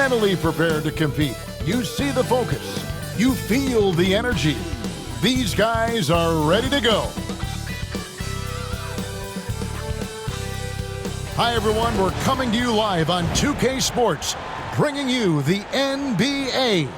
mentally prepared to compete. You see the focus. You feel the energy. These guys are ready to go. Hi, everyone. We're coming to you live on 2K Sports, bringing you the NBA.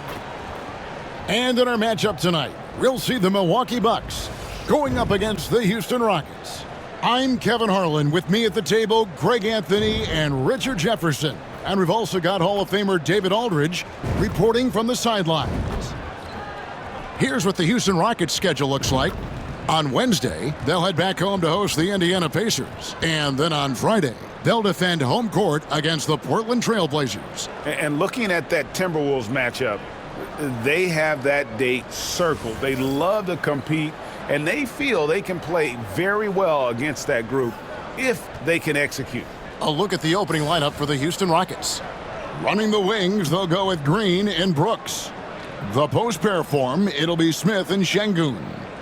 And in our matchup tonight, we'll see the Milwaukee Bucks going up against the Houston Rockets. I'm Kevin Harlan. With me at the table, Greg Anthony and Richard Jefferson. And we've also got Hall of Famer David Aldridge reporting from the sidelines. Here's what the Houston Rockets schedule looks like. On Wednesday, they'll head back home to host the Indiana Pacers. And then on Friday, they'll defend home court against the Portland Trail Blazers. And looking at that Timberwolves matchup, they have that date circled. They love to compete, and they feel they can play very well against that group if they can execute. A look at the opening lineup for the Houston Rockets. Running the wings, they'll go with Green and Brooks. The post pair form, it'll be Smith and Şengün.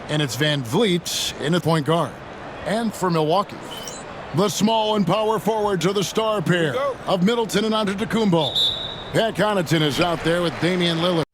And it's Van Vliet in the point guard. And for Milwaukee, the small and power forwards are the star pair of Middleton and Antetokounmpo. Pat Connaughton is out there with Damian Lillard.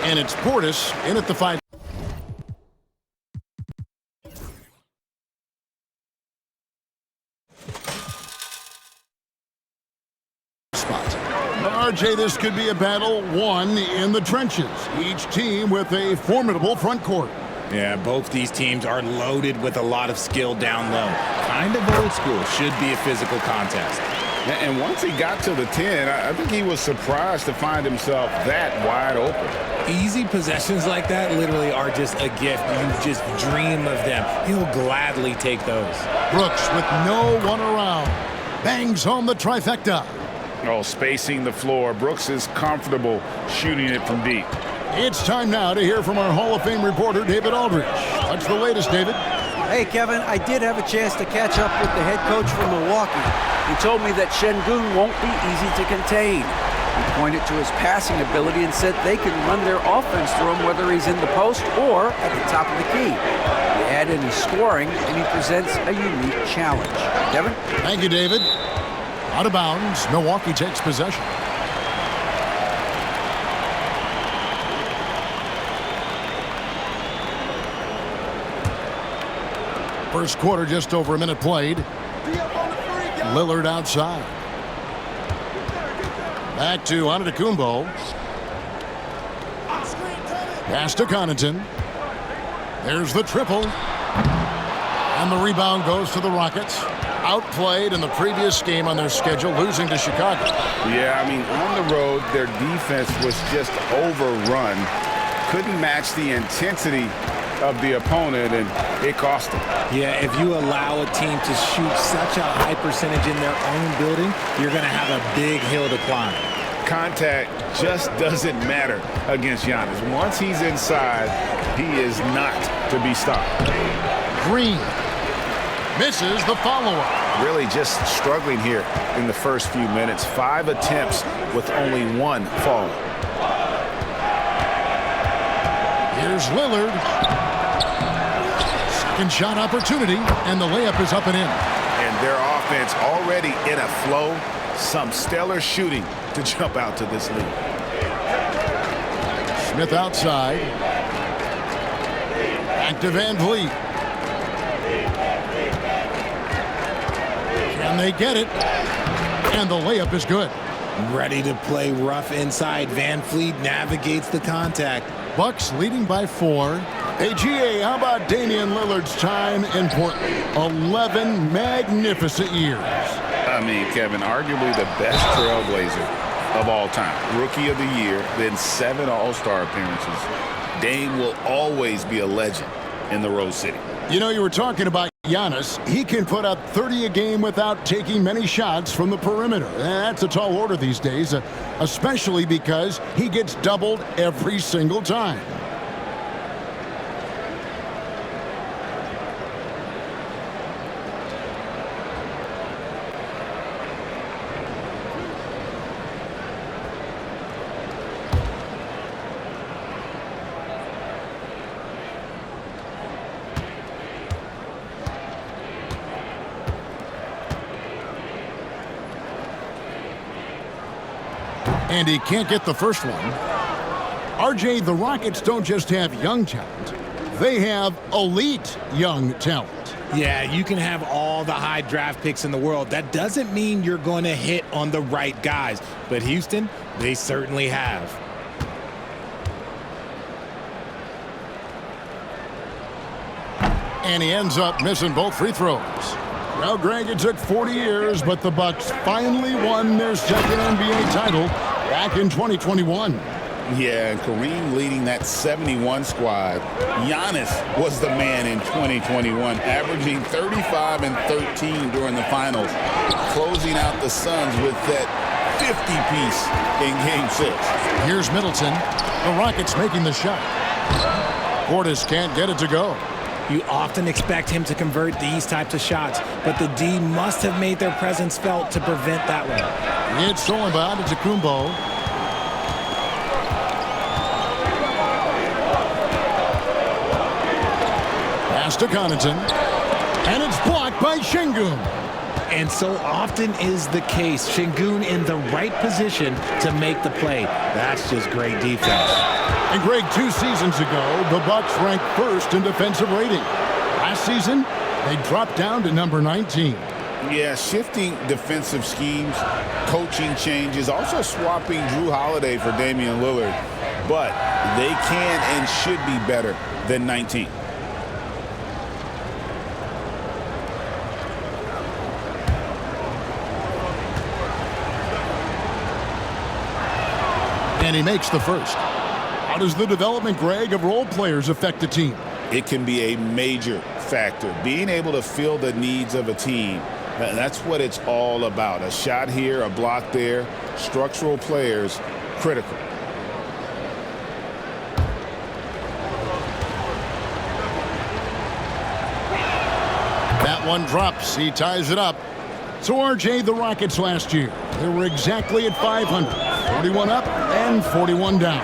And it's Portis in at the 5 spot. RJ, this could be a battle won in the trenches. Each team with a formidable front court. Yeah, both these teams are loaded with a lot of skill down low. Kind of old school. Should be a physical contest. And once he got to the 10, I think he was surprised to find himself that wide open. Easy possessions like that literally are just a gift. You just dream of them. He'll gladly take those. Brooks with no one around. Bangs home the trifecta. Oh, spacing the floor. Brooks is comfortable shooting it from deep. It's time now to hear from our Hall of Fame reporter, David Aldridge. What's the latest, David? Hey, Kevin, I did have a chance to catch up with the head coach from Milwaukee. He told me that Şengün won't be easy to contain. He pointed to his passing ability and said they can run their offense through him whether he's in the post or at the top of the key. You add in his scoring, and he presents a unique challenge. Kevin? Thank you, David. Out of bounds, Milwaukee takes possession. First quarter, just over a minute played. Lillard outside. Back to Antetokounmpo. Pass to Connaughton. There's the triple. And the rebound goes to the Rockets. Outplayed in the previous game on their schedule, losing to Chicago. Yeah, I mean, on the road, their defense was just overrun. Couldn't match the intensity of the opponent, and it cost them. Yeah, if you allow a team to shoot such a high percentage in their own building, you're going to have a big hill to climb. Contact just doesn't matter against Giannis. Once he's inside, he is not to be stopped. Green misses the follow-up. Really just struggling here in the first few minutes. 5 attempts with only 1 fall. Here's Lillard. Second shot opportunity, and the layup is up and in. And their offense already in a flow. Some stellar shooting to jump out to this lead. Smith outside. Back to Van Vliet. Can they get it? And the layup is good. Ready to play rough inside. Van Vliet navigates the contact. Bucks leading by 4. Hey, GA, how about Damian Lillard's time in Portland? 11 magnificent years. I mean, Kevin, arguably the best trailblazer of all time. Rookie of the year, then 7 All-Star appearances. Dame will always be a legend in the Rose City. You know, you were talking about Giannis. He can put up 30 a game without taking many shots from the perimeter. That's a tall order these days, especially because he gets doubled every single time. And he can't get the first one. RJ, the Rockets don't just have young talent. They have elite young talent. Yeah, you can have all the high draft picks in the world. That doesn't mean you're going to hit on the right guys. But Houston, they certainly have. And he ends up missing both free throws. Well, Greg, it took 40 years, but the Bucks finally won their second NBA title back in 2021. Yeah, and Kareem leading that 71 squad. Giannis was the man in 2021, averaging 35 and 13 during the finals, closing out the Suns with that 50-piece in Game 6. Here's Middleton. The Rockets making the shot. Portis can't get it to go. You often expect him to convert these types of shots, but the D must have made their presence felt to prevent that one. It's stolen by Antetokounmpo. Pass to Connaughton. And it's blocked by Şengün. And so often is the case, Şengün in the right position to make the play. That's just great defense. And Greg, 2 seasons ago, the Bucks ranked first in defensive rating. Last season, they dropped down to number 19. Yeah, shifting defensive schemes, coaching changes, also swapping Drew Holiday for Damian Lillard. But they can and should be better than 19. And he makes the first. How does the development, Greg, of role players affect a team? It can be a major factor. Being able to fill the needs of a team, that's what it's all about. A shot here, a block there, structural players, critical. That one drops. He ties it up. So, RJ, the Rockets last year, they were exactly at 500. 41 up and 41 down.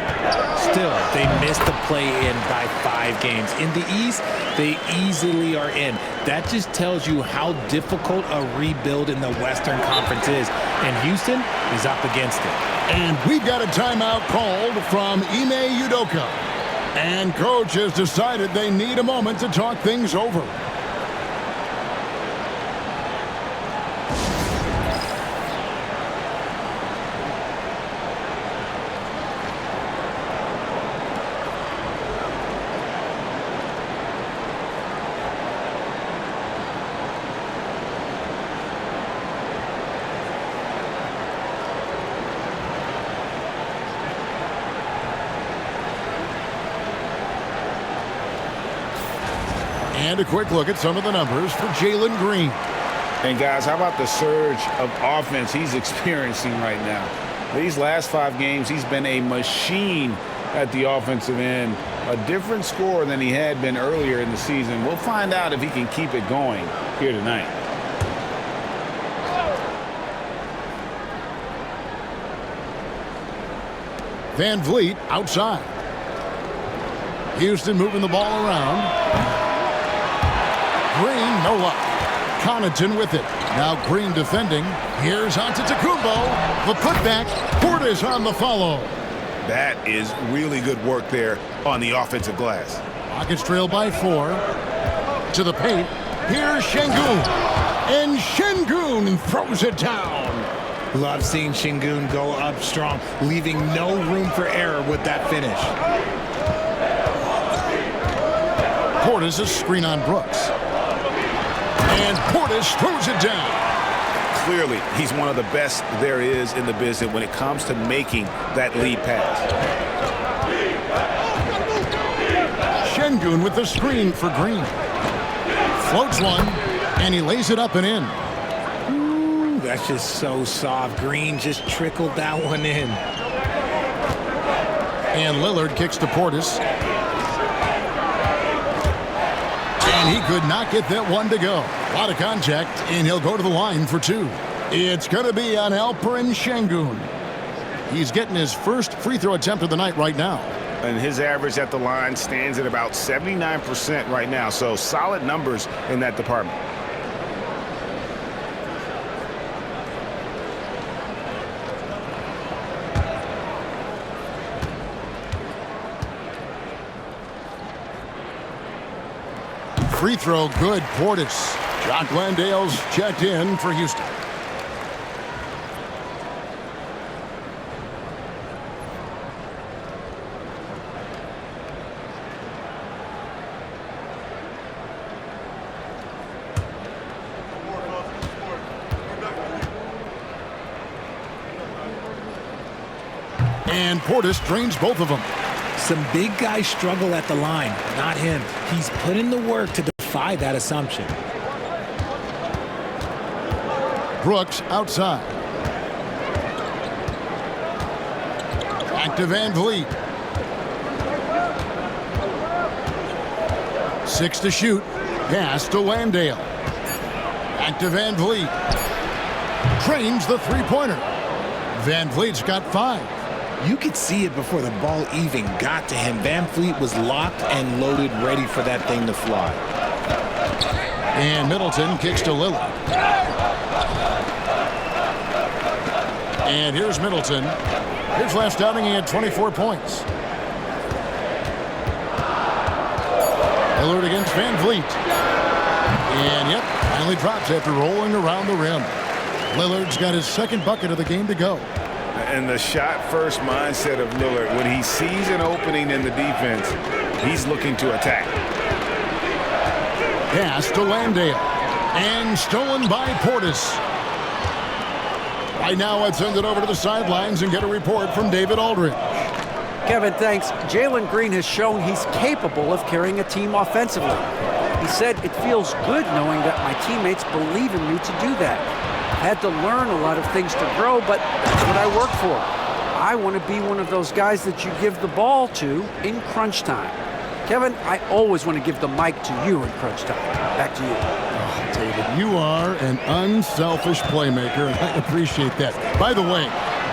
Still, they missed the play-in by 5 games. In the East, they easily are in. That just tells you how difficult a rebuild in the Western Conference is. And Houston is up against it. And we've got a timeout called from Ime Udoka. And coach has decided they need a moment to talk things over. And a quick look at some of the numbers for Jalen Green. And guys, how about the surge of offense he's experiencing right now? These last 5 games, he's been a machine at the offensive end. A different score than he had been earlier in the season. We'll find out if he can keep it going here tonight. Van Vliet outside. Houston moving the ball around. Green, no luck. Connaughton with it. Now Green defending. Here's Antetokounmpo. The putback. Portis on the follow. That is really good work there on the offensive glass. Rockets trail by 4. To the paint. Here's Şengün. And Şengün throws it down. Love seeing Şengün go up strong, leaving no room for error with that finish. Portis a screen on Brooks. And Portis throws it down. Clearly, he's one of the best there is in the business when it comes to making that lead pass. Şengün with the screen for Green. Floats one, and he lays it up and in. Ooh, that's just so soft. Green just trickled that one in. And Lillard kicks to Portis. And he could not get that one to go. A lot of contact, and he'll go to the line for 2. It's going to be on Alperen Şengün. He's getting his first free throw attempt of the night right now. And his average at the line stands at about 79% right now. So solid numbers in that department. Free throw good, Portis. Jock Landale's checked in for Houston. And Portis drains both of them. Some big guys struggle at the line, not him. He's put in the work to defy that assumption. Brooks outside. Back to Van Vliet. 6 to shoot. Pass to Landale. Back to Van Vliet. Trains the three-pointer. Van Vliet's got 5. You could see it before the ball even got to him. Van Vliet was locked and loaded, ready for that thing to fly. And Middleton kicks to Lillard. And here's Middleton. His last outing, he had 24 points. Lillard against Van Vliet. And, yep, finally drops after rolling around the rim. Lillard's got his second bucket of the game to go. And the shot-first mindset of Lillard, when he sees an opening in the defense, he's looking to attack. Pass to Landale. And stolen by Portis. Right now, let's send it over to the sidelines and get a report from David Aldridge. Kevin, thanks. Jalen Green has shown he's capable of carrying a team offensively. He said, "It feels good knowing that my teammates believe in me to do that. I had to learn a lot of things to grow, but that's what I work for. I want to be one of those guys that you give the ball to in crunch time." Kevin, I always want to give the mic to you in crunch time. Back to you. Oh, David, you are an unselfish playmaker, and I appreciate that. By the way,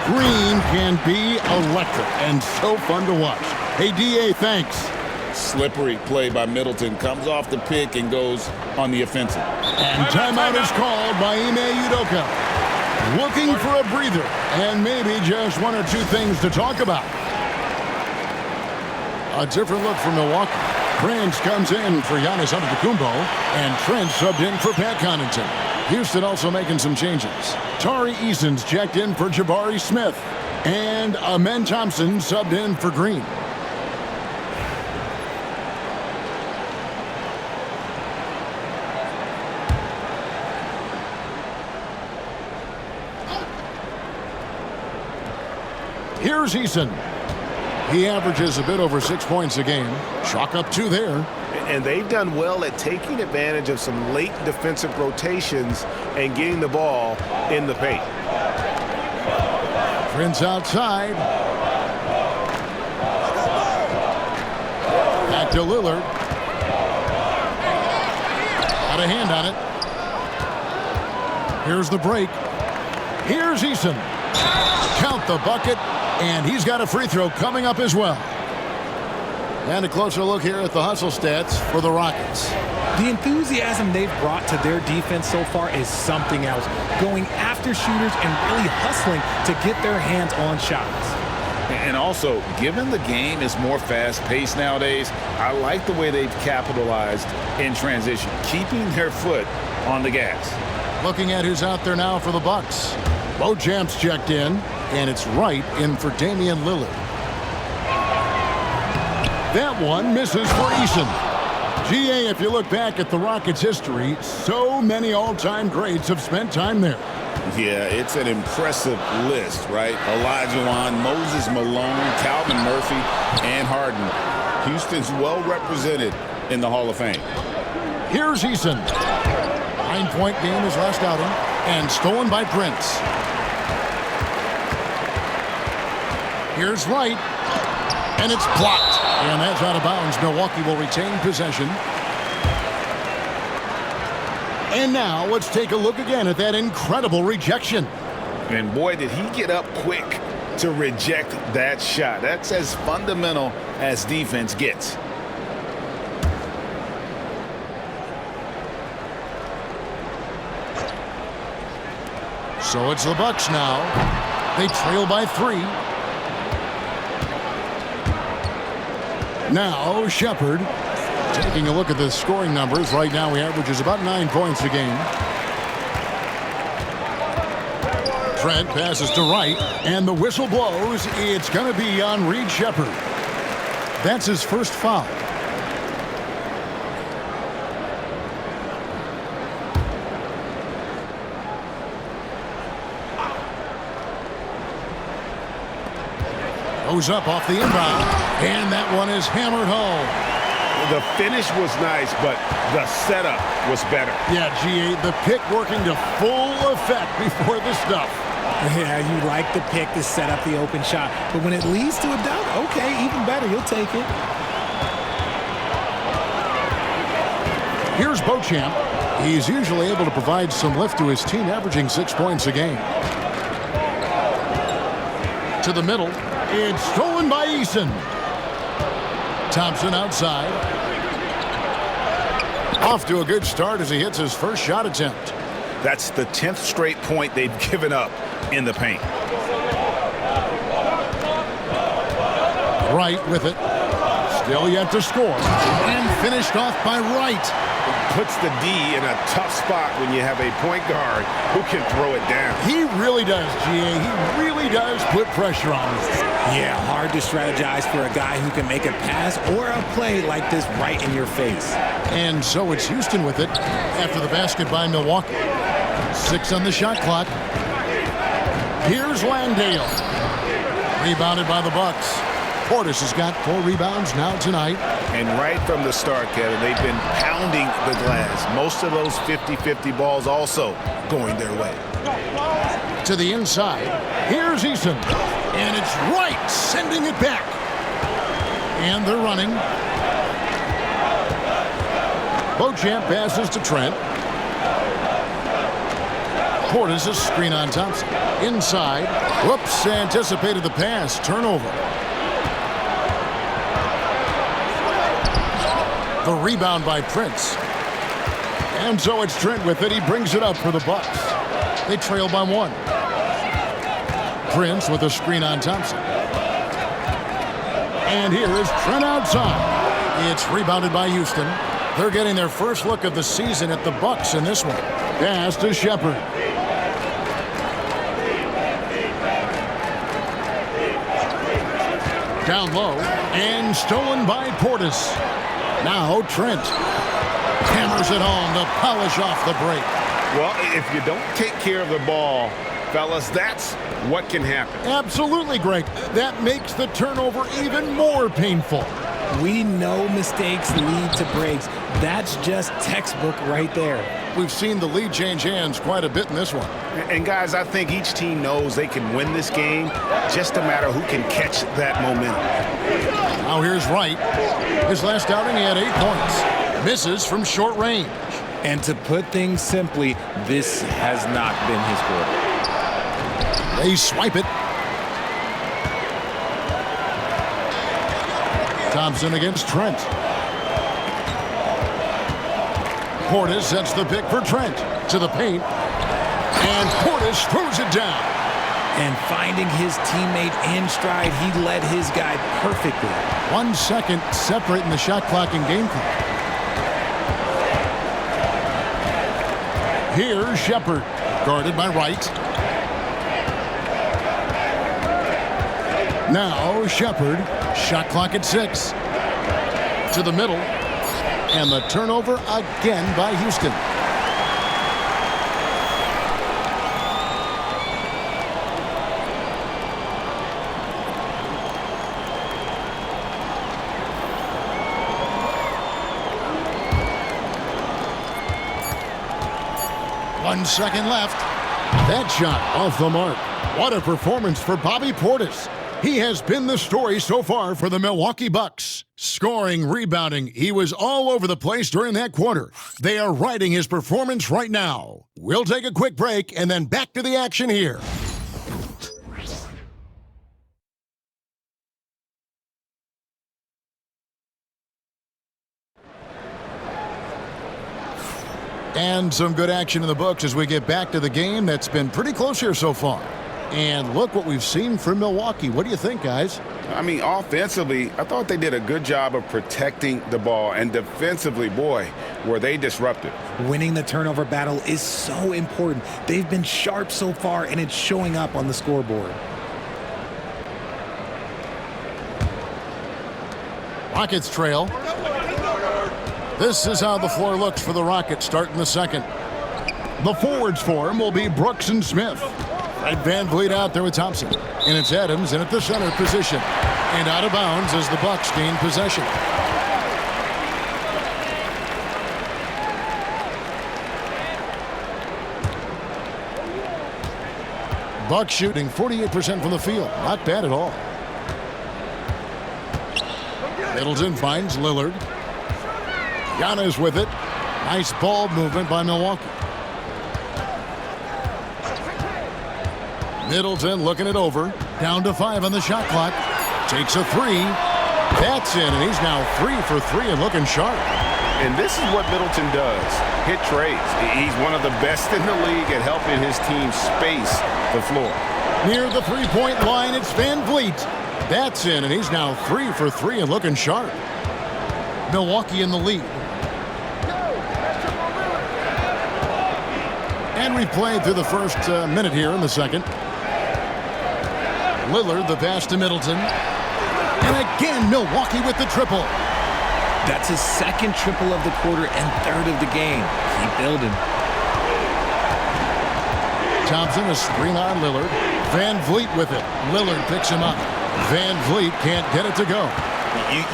Green can be electric and so fun to watch. Hey, D.A., thanks. Slippery play by Middleton. Comes off the pick and goes on the offensive. And timeout is called by Ime Udoka. Looking for a breather and maybe just one or two things to talk about. A different look for Milwaukee. Prince comes in for Giannis Antetokounmpo, and Trent subbed in for Pat Connaughton. Houston also making some changes. Tari Eason's checked in for Jabari Smith, and Amen Thompson subbed in for Green. Here's Eason. He averages a bit over 6 points a game. Chalk up 2 there. And they've done well at taking advantage of some late defensive rotations and getting the ball in the paint. Prince outside. Back to Lillard. Got a hand on it. Here's the break. Here's Eason. Count the bucket. And he's got a free throw coming up as well. And a closer look here at the hustle stats for the Rockets. The enthusiasm they've brought to their defense so far is something else. Going after shooters and really hustling to get their hands on shots. And also, given the game is more fast-paced nowadays, I like the way they've capitalized in transition, keeping their foot on the gas. Looking at who's out there now for the Bucks. Beauchamp's checked in, and it's Wright in for Damian Lillard. That one misses for Eason. GA, if you look back at the Rockets' history, so many all-time greats have spent time there. Yeah, it's an impressive list, right? Olajuwon, Moses Malone, Calvin Murphy, and Harden. Houston's well represented in the Hall of Fame. Here's Eason. 9-point game his last outing, and stolen by Prince. Here's Wright, and it's blocked. And that's out of bounds. Milwaukee will retain possession. And now let's take a look again at that incredible rejection. And boy, did he get up quick to reject that shot. That's as fundamental as defense gets. So it's the Bucks now. They trail by 3. Now Shepherd. Taking a look at the scoring numbers, right now he averages about 9 points a game. Trent passes to Wright, and the whistle blows. It's going to be on Reed Shepherd. That's his first foul. Goes up off the inbound, and that one is hammered home. The finish was nice, but the setup was better. Yeah, GA, the pick working to full effect before the stuff. Yeah, you like the pick to set up the open shot, but when it leads to a dunk, okay, even better, you'll take it. Here's Beauchamp. He's usually able to provide some lift to his team, averaging 6 points a game. To the middle. It's stolen by Eason. Thompson outside. Off to a good start as he hits his first shot attempt. That's the 10th straight point they've given up in the paint. Wright with it. Still yet to score. And finished off by Wright. Puts the D in a tough spot when you have a point guard who can throw it down. He really does, GA. He really does put pressure on him. Yeah, hard to strategize for a guy who can make a pass or a play like this right in your face. And so it's Houston with it after the basket by Milwaukee. 6 on the shot clock. Here's Landale. Rebounded by the Bucks. Portis has got 4 rebounds now tonight. And right from the start, Kevin, they've been pounding the glass. Most of those 50-50 balls also going their way. To the inside. Here's Eason. And it's Wright sending it back. And they're running. Beauchamp passes to Trent. Portis' screen on Thompson. Inside. Whoops, anticipated the pass. Turnover. The rebound by Prince. And so it's Trent with it. He brings it up for the Bucks. They trail by 1. Prince with a screen on Thompson. And here is Trent outside. It's rebounded by Houston. They're getting their first look of the season at the Bucks in this one. Pass to Shepherd. Down low and stolen by Portis. Now Trent hammers it home to polish off the break. Well, if you don't take care of the ball, fellas, that's what can happen. Absolutely, Greg. That makes the turnover even more painful. We know mistakes lead to breaks. That's just textbook right there. We've seen the lead change hands quite a bit in this one. And guys, I think each team knows they can win this game, just a matter who can catch that momentum. Now here's Wright. His last outing, he had 8 points. Misses from short range. And to put things simply, this has not been his quarter. They swipe it. Thompson against Trent. Portis sets the pick for Trent. To the paint. And Portis throws it down. And finding his teammate in stride, he led his guy perfectly. 1 second separating the shot clock and game clock. Here's Shepard, guarded by Wright. Now Shepard, shot clock at 6. To the middle. And the turnover again by Houston. One second left. That shot off the mark. What a performance for Bobby Portis. He has been the story so far for the Milwaukee Bucks. Scoring, rebounding, he was all over the place during that quarter. They are riding his performance right now. We'll take a quick break and then back to the action here. And some good action in the books as we get back to the game that's been pretty close here so far. And look what we've seen from Milwaukee. What do you think, guys? I mean, offensively, I thought they did a good job of protecting the ball. And defensively, boy, were they disruptive. Winning the turnover battle is so important. They've been sharp so far, and it's showing up on the scoreboard. Rockets trail. This is how the floor looks for the Rockets starting the second. The forwards for him will be Brooks and Smith. Right, Van Vliet out there with Thompson. And it's Adams in at the center position. And out of bounds as the Bucks gain possession. Bucks shooting 48% from the field. Not bad at all. Middleton finds Lillard. Giannis with it. Nice ball movement by Milwaukee. Middleton looking it over. Down to 5 on the shot clock. Takes a 3. That's in, and he's now 3 for 3 and looking sharp. And this is what Middleton does. Hit trades. He's one of the best in the league at helping his team space the floor. Near the three-point line, it's Van Vliet. That's in, and he's now 3 for 3 and looking sharp. Milwaukee in the lead. And we've played through the first minute here in the second. Lillard, the pass to Middleton. And again, Milwaukee with the triple. That's his second triple of the quarter and third of the game. Keep building. Thompson, a screen on Lillard. Van Vliet with it. Lillard picks him up. Van Vliet can't get it to go.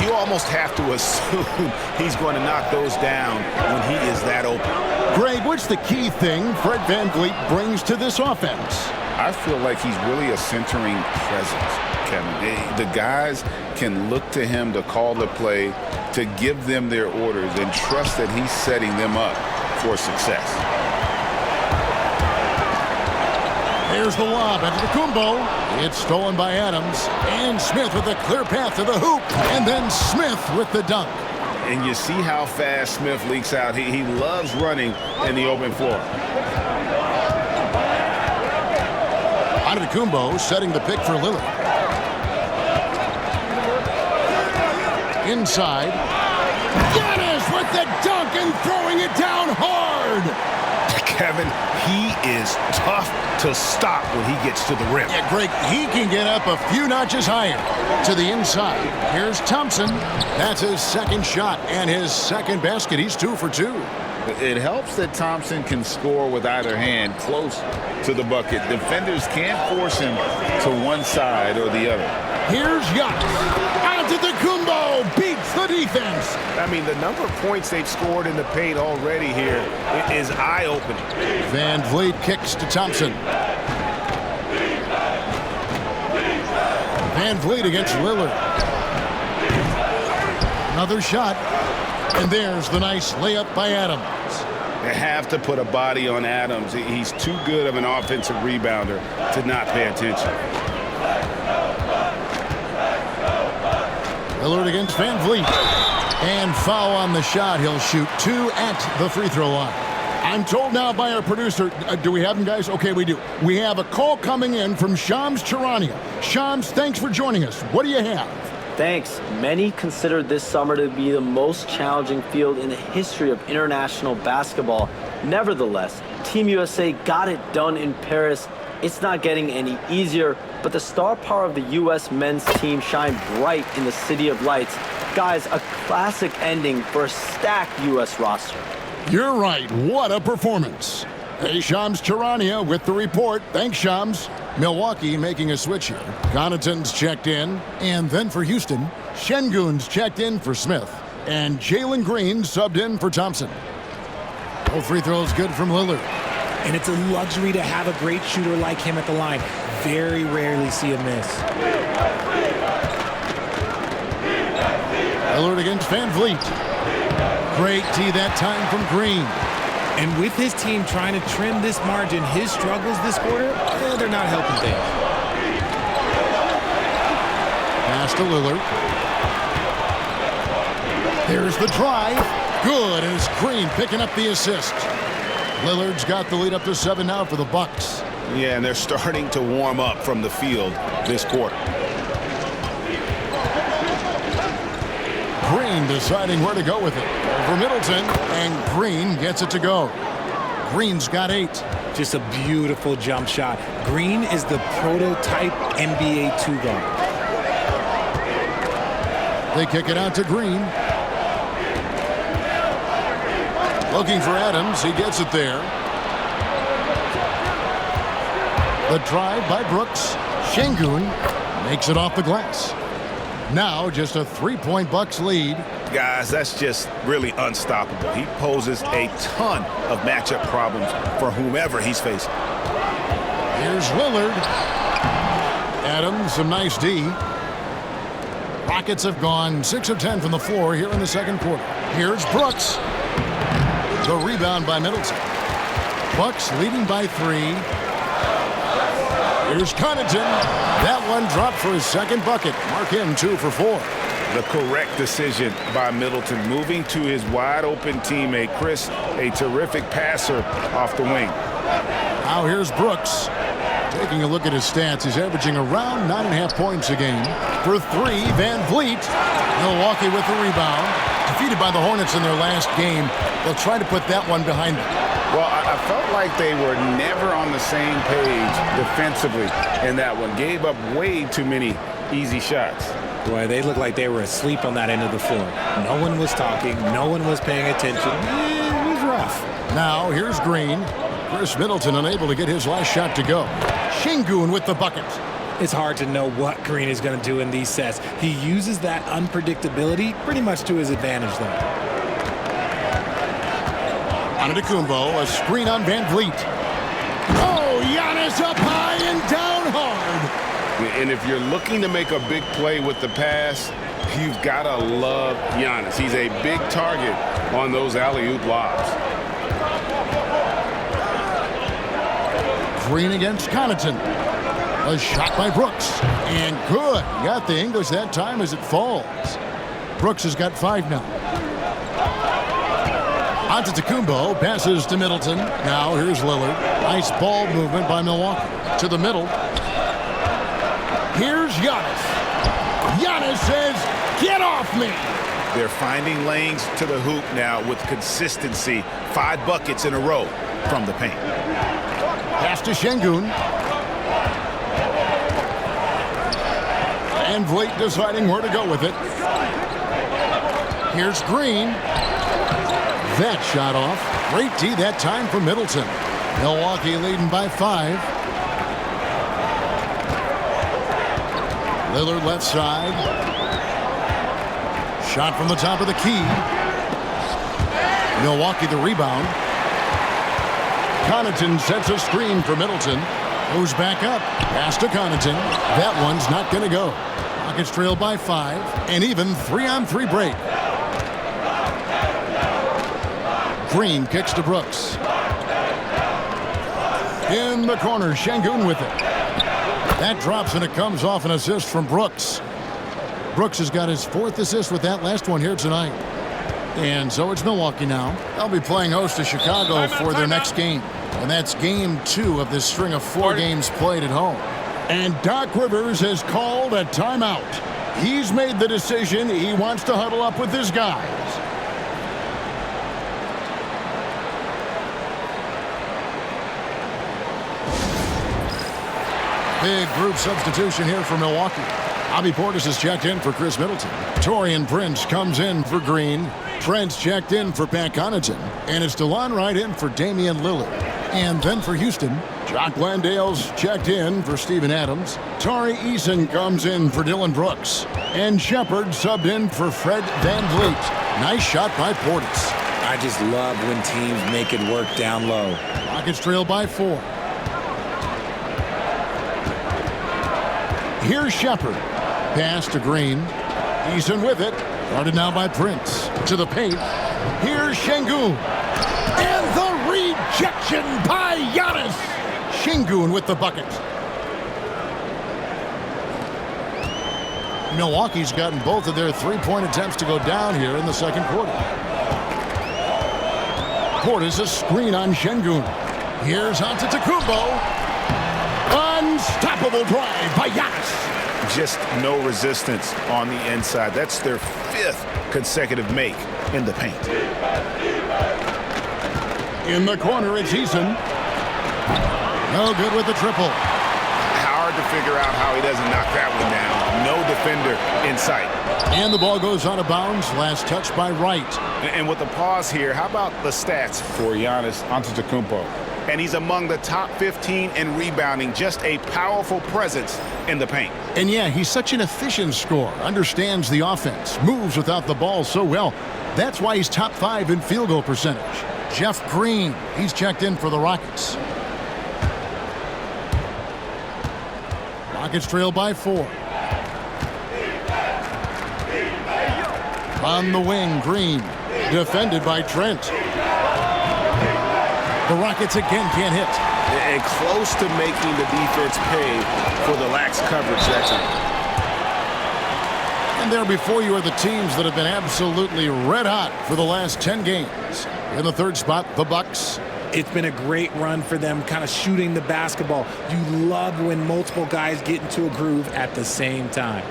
You almost have to assume he's going to knock those down when he is that open. Greg, what's the key thing Fred Van Vliet brings to this offense? I feel like he's really a centering presence, Kevin. The guys can look to him to call the play, to give them their orders, and trust that he's setting them up for success. There's the lob into the Kumbo. It's stolen by Adams. And Smith with a clear path to the hoop. And then Smith with the dunk. And you see how fast Smith leaks out. He loves running in the open floor. Kumbo setting the pick for Lillard. Inside. Giannis with the dunk and throwing it down hard. Kevin, he is tough to stop when he gets to the rim. Yeah, Greg, he can get up a few notches higher to the inside. Here's Thompson. That's his second shot and his second basket. He's 2 for 2. It helps that Thompson can score with either hand close to the bucket. Defenders can't force him to one side or the other. Here's Giannis. Out to the Kumbo. Beats the defense. I mean, the number of points they've scored in the paint already here is eye-opening. Van Vliet kicks to Thompson. Van Vliet against Lillard. Another shot. And there's the nice layup by Adams. They have to put a body on Adams. He's too good of an offensive rebounder to not pay attention. Lillard against Van Vliet. And foul on the shot. He'll shoot 2 at the free throw line. I'm told now by our producer, do we have him, guys? Okay, we do. We have a call coming in from Shams Charania. Shams, thanks for joining us. What do you have? Thanks. Many consider this summer to be the most challenging field in the history of international basketball. Nevertheless, Team USA got it done in Paris. It's not getting any easier, but the star power of the U.S. men's team shined bright in the City of Lights. Guys, a classic ending for a stacked U.S. roster. You're right. What a performance. Hey, Shams Charania with the report. Thanks, Shams. Milwaukee making a switch here. Connaughton's checked in. And then for Houston, Şengün's checked in for Smith. And Jalen Green subbed in for Thompson. Both free throws good from Lillard. And it's a luxury to have a great shooter like him at the line. Very rarely see a miss. Lillard against Van Vliet. Great D that time from Green. And with his team trying to trim this margin, his struggles this quarter, they're not helping things. Pass to Lillard. There's the drive. Good, and it's Green picking up the assist. Lillard's got the lead up to 7 now for the Bucks. Yeah, and they're starting to warm up from the field this quarter. Green deciding where to go with it. Over Middleton, and Green gets it to go. Green's got 8. Just a beautiful jump shot. Green is the prototype NBA 2-guard. They kick it out to Green. Looking for Adams. He gets it there. The drive by Brooks. Şengün makes it off the glass. Now just a 3-point Bucks lead. Guys, that's just really unstoppable. He poses a ton of matchup problems for whomever he's facing. Here's Lillard. Adams, some nice D. Rockets have gone 6 of 10 from the floor here in the second quarter. Here's Brooks. The rebound by Middleton. Bucks leading by 3. Here's Connaughton. That one dropped for his second bucket. Mark him 2 for 4. The correct decision by Middleton, moving to his wide-open teammate, Chris, a terrific passer off the wing. Now here's Brooks. Taking a look at his stats, he's averaging around 9.5 points a game. For 3, Van Vliet. Milwaukee with the rebound. Defeated by the Hornets in their last game. They'll try to put that one behind them. Well, I felt like they were never on the same page defensively in that one. Gave up way too many easy shots. Boy, they looked like they were asleep on that end of the floor. No one was talking. No one was paying attention. It was rough. Now, here's Green. Chris Middleton unable to get his last shot to go. Şengün with the bucket. It's hard to know what Green is going to do in these sets. He uses that unpredictability pretty much to his advantage, though. Antetokounmpo, a screen on Van Vliet. Oh, Giannis up high and down hard. And if you're looking to make a big play with the pass, you've got to love Giannis. He's a big target on those alley-oop lobs. Green against Connaughton. A shot by Brooks. And good. Got the English that time as it falls. Brooks has got 5 now. Antetokounmpo passes to Middleton. Now here's Lillard. Nice ball movement by Milwaukee. To the middle. Here's Giannis. Giannis says, "Get off me." They're finding lanes to the hoop now with consistency. 5 buckets in a row from the paint. Pass to Şengün. Van Vliet deciding where to go with it. Here's Green. That shot off. Great D that time for Middleton. Milwaukee leading by 5. Lillard left side. Shot from the top of the key. Milwaukee the rebound. Connaughton sets a screen for Middleton. Moves back up. Pass to Connaughton. That one's not going to go. Rockets trail by 5. And even 3-on-3 break. Green kicks to Brooks. In the corner, Şengün with it. That drops and it comes off an assist from Brooks. Brooks has got his 4th assist with that last one here tonight. And so it's Milwaukee now. They'll be playing host to Chicago for their next game. And that's game 2 of this string of 4 games played at home. And Doc Rivers has called a timeout. He's made the decision. He wants to huddle up with his guys. Big group substitution here for Milwaukee. Bobby Portis is checked in for Chris Middleton. Taurean Prince comes in for Green. Trent's checked in for Pat Connaughton. And it's DeLon Wright in for Damian Lillard. And then for Houston, Jock Landale's checked in for Steven Adams. Tari Eason comes in for Dylan Brooks. And Shepard subbed in for Fred VanVleet. Nice shot by Portis. I just love when teams make it work down low. Rockets trail by 4. Here's Shepard. Pass to Green. Eason with it. Guarded now by Prince. To the paint. Here's Şengün. And the rejection by Giannis. Şengün with the bucket. Milwaukee's gotten both of their 3-point attempts to go down here in the second quarter. Portis a screen on Şengün. Here's Antetokounmpo. Unstoppable drive by Giannis. Just no resistance on the inside. That's their 5th consecutive make in the paint. In the corner, it's Eason. No good with the triple. Hard to figure out how he doesn't knock that one down. No defender in sight. And the ball goes out of bounds. Last touch by Wright. And with the pause here, how about the stats for Giannis Antetokounmpo? And he's among the top 15 in rebounding. Just a powerful presence in the paint. And yeah, he's such an efficient scorer. Understands the offense. Moves without the ball so well. That's why he's top 5 in field goal percentage. Jeff Green, he's checked in for the Rockets. Rockets trail by 4. On the wing, Green. Defended by Trent. The Rockets again can't hit. And close to making the defense pay for the lax coverage that time. And there before you are the teams that have been absolutely red hot for the last 10 games. In the third spot, the Bucks. It's been a great run for them, kind of shooting the basketball. You love when multiple guys get into a groove at the same time.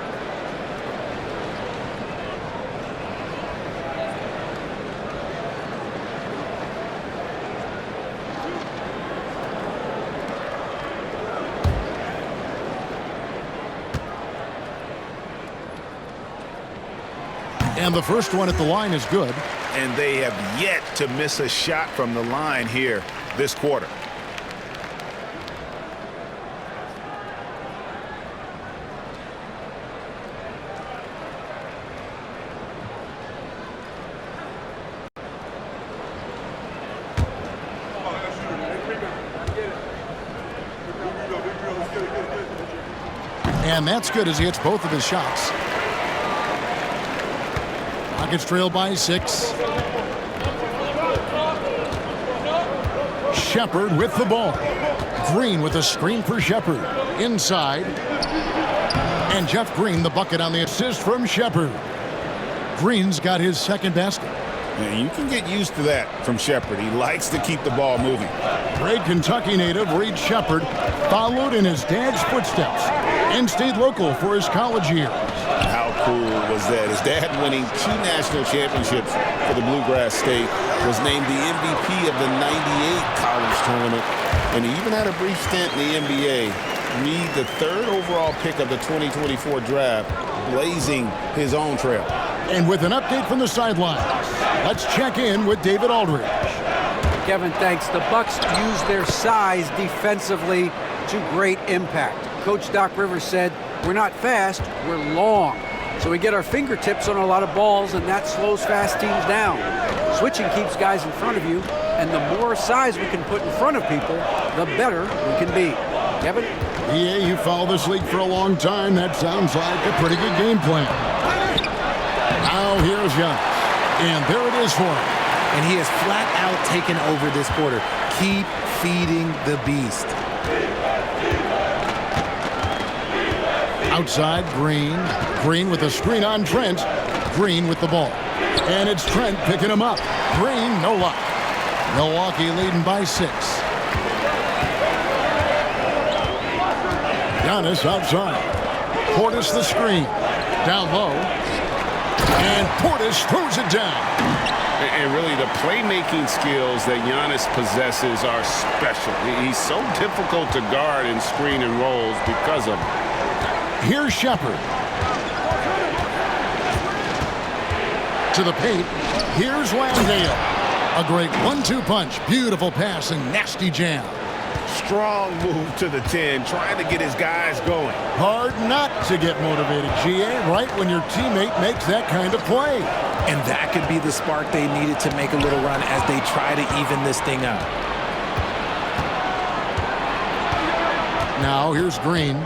And the first one at the line is good. And they have yet to miss a shot from the line here this quarter. And that's good as he hits both of his shots. Rockets trail by 6. Shepard with the ball. Green with a screen for Shepard. Inside. And Jeff Green the bucket on the assist from Shepard. Green's got his second basket. And you can get used to that from Shepard. He likes to keep the ball moving. Great Kentucky native Reed Shepard followed in his dad's footsteps and stayed local for his college years. How cool was that? His dad winning 2 national championships for the Bluegrass State, was named the MVP of the '98 college tournament, and he even had a brief stint in the NBA. Reed, the 3rd overall pick of the 2024 draft, blazing his own trail. And with an update from the sideline, let's check in with David Aldridge. Kevin, thanks. The Bucks use their size defensively to great impact. Coach Doc Rivers said, we're not fast, we're long. So we get our fingertips on a lot of balls, and that slows fast teams down. Switching keeps guys in front of you, and the more size we can put in front of people, the better we can be. Kevin? Yeah, you follow this league for a long time. That sounds like a pretty good game plan. Now here's Giannis. And there it is for him. And he has flat out taken over this quarter. Keep feeding the beast. Outside, Green. Green with a screen on Trent. Green with the ball. And it's Trent picking him up. Green, no luck. Milwaukee leading by 6. Giannis outside. Portis the screen. Down low. And Portis throws it down. And really, the playmaking skills that Giannis possesses are special. He's so difficult to guard in screen and rolls because of it. Here's Shepherd. To the paint. Here's Landale. A great 1-2 punch. Beautiful pass and nasty jam. Strong move to the 10, trying to get his guys going. Hard not to get motivated, GA, right when your teammate makes that kind of play. And that could be the spark they needed to make a little run as they try to even this thing up. Now here's Green.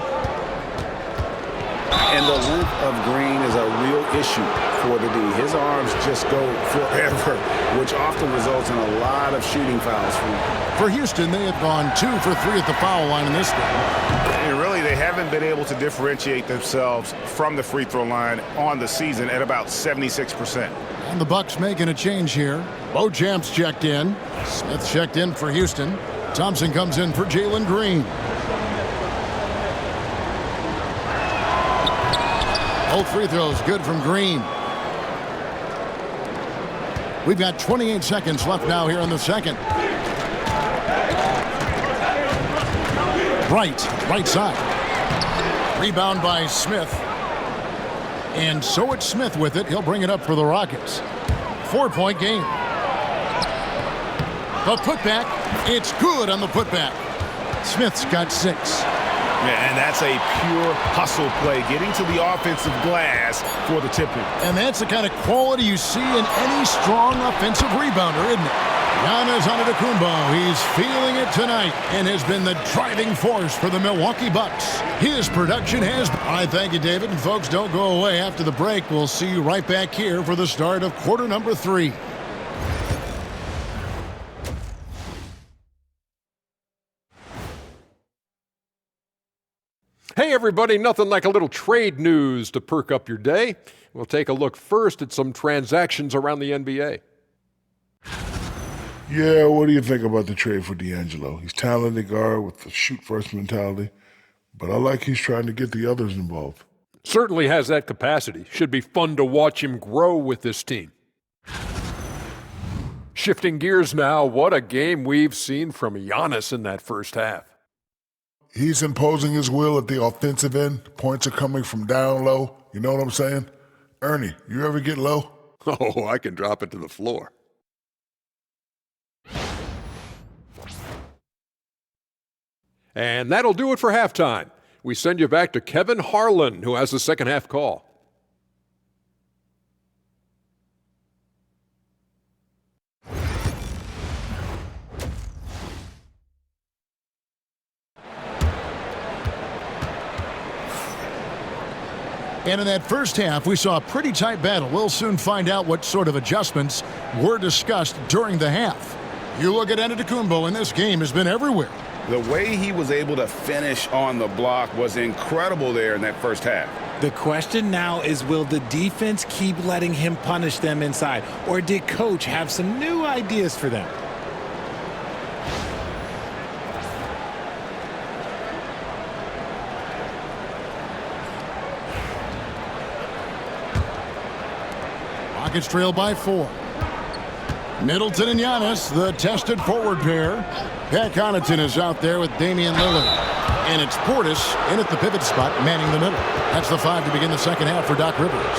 And the length of Green is a real issue for the D. His arms just go forever, which often results in a lot of shooting fouls for him. For Houston, they have gone 2 for 3 at the foul line in this game. And really, they haven't been able to differentiate themselves from the free throw line on the season at about 76%. And the Bucks making a change here. Beauchamp's checked in. Smith checked in for Houston. Thompson comes in for Jalen Green. Both free throws good from Green. We've got 28 seconds left now here in the second. Right side. Rebound by Smith. And so it's Smith with it. He'll bring it up for the Rockets. 4-point game. The putback. It's good on the putback. Smith's got 6. Yeah, and that's a pure hustle play, getting to the offensive glass for the tip-in. And that's the kind of quality you see in any strong offensive rebounder, isn't it? Giannis Antetokounmpo, he's feeling it tonight and has been the driving force for the Milwaukee Bucks. His production has... All right, thank you, David. And folks, don't go away. After the break, we'll see you right back here for the start of quarter number 3. Hey everybody, nothing like a little trade news to perk up your day. We'll take a look first at some transactions around the NBA. Yeah, what do you think about the trade for D'Angelo? He's talented guard with the shoot-first mentality, but I like he's trying to get the others involved. Certainly has that capacity. Should be fun to watch him grow with this team. Shifting gears now, what a game we've seen from Giannis in that first half. He's imposing his will at the offensive end. Points are coming from down low. You know what I'm saying? Ernie, you ever get low? Oh, I can drop it to the floor. And that'll do it for halftime. We send you back to Kevin Harlan, who has the second half call. And in that first half, we saw a pretty tight battle. We'll soon find out what sort of adjustments were discussed during the half. You look at Antetokounmpo, and this game has been everywhere. The way he was able to finish on the block was incredible there in that first half. The question now is, will the defense keep letting him punish them inside? Or did Coach have some new ideas for them? Rockets trail by 4. Middleton and Giannis, the tested forward pair. Pat Connaughton is out there with Damian Lillard. And it's Portis in at the pivot spot, manning the middle. That's the 5 to begin the second half for Doc Rivers.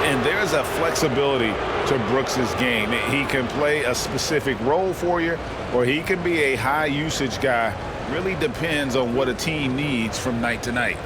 And there's a flexibility to Brooks' game. He can play a specific role for you, or he can be a high-usage guy. Really depends on what a team needs from night to night.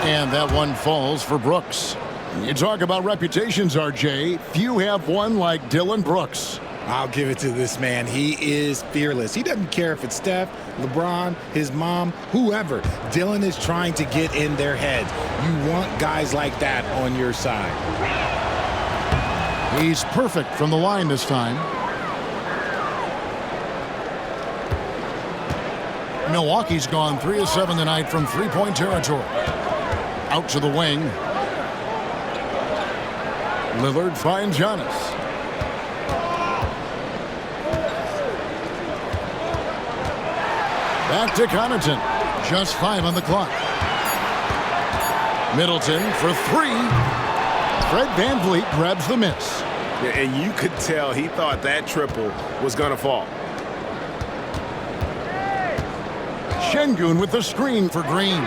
And that one falls for Brooks. You talk about reputations, RJ. Few have one like Dylan Brooks. I'll give it to this man. He is fearless. He doesn't care if it's Steph, LeBron, his mom, whoever. Dylan is trying to get in their heads. You want guys like that on your side. He's perfect from the line this time. Milwaukee's gone 3 of 7 tonight from three-point territory. Out to the wing. Lillard finds Giannis. Back to Connaughton. Just 5 on the clock. Middleton for 3. Fred VanVleet grabs the miss. Yeah, and you could tell he thought that triple was going to fall. Şengün with the screen for Green.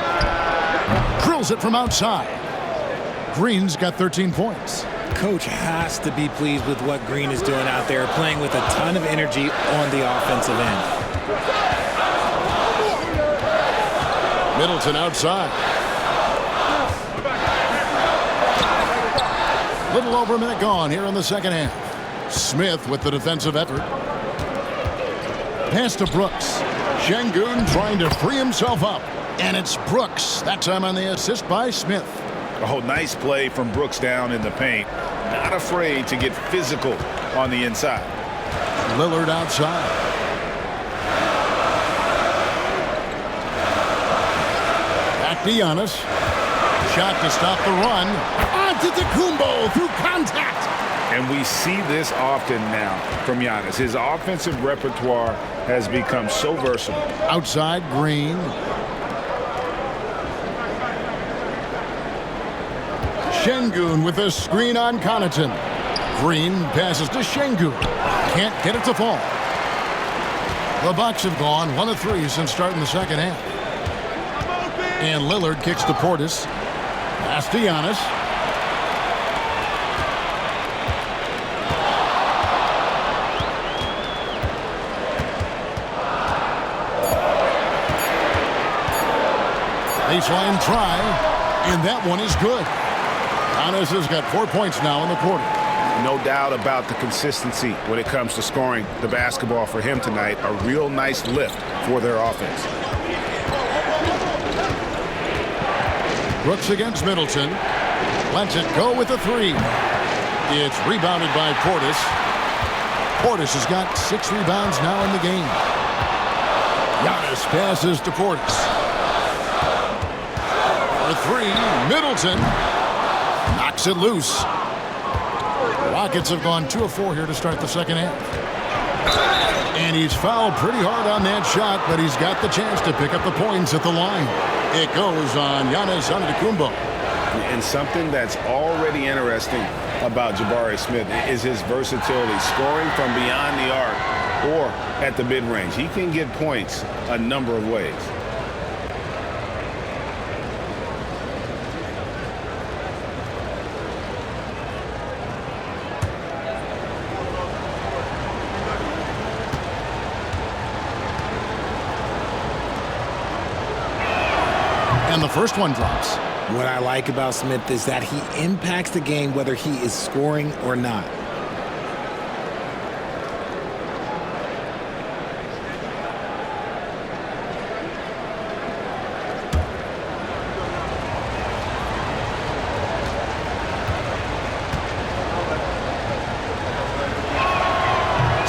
Drills it from outside. Green's got 13 points. Coach has to be pleased with what Green is doing out there, playing with a ton of energy on the offensive end. Middleton outside. Little over a minute gone here in the second half. Smith with the defensive effort. Pass to Brooks. Şengün trying to free himself up. And it's Brooks. That time on the assist by Smith. Oh, nice play from Brooks down in the paint. Not afraid to get physical on the inside. Lillard outside. Back to Giannis. Shot to stop the run. Antetokounmpo through contact. And we see this often now from Giannis. His offensive repertoire has become so versatile. Outside, Green. Şengün with a screen on Connaughton. Green passes to Şengün. Can't get it to fall. The Bucks have gone 1 of 3 since starting the second half. And Lillard kicks to Portis. Pass to Giannis. Baseline try, and that one is good. Giannis has got 4 points now in the quarter. No doubt about the consistency when it comes to scoring the basketball for him tonight. A real nice lift for their offense. Brooks against Middleton. Lets it go with a 3. It's rebounded by Portis. Portis has got 6 rebounds now in the game. Giannis passes to Portis. For 3, Middleton knocks it loose. Rockets have gone 2 of 4 here to start the second half. And he's fouled pretty hard on that shot, but he's got the chance to pick up the points at the line. It goes on Giannis Antetokounmpo. And something that's already interesting about Jabari Smith is his versatility, scoring from beyond the arc or at the mid-range. He can get points a number of ways. And the first one drops. What I like about Smith is that he impacts the game whether he is scoring or not.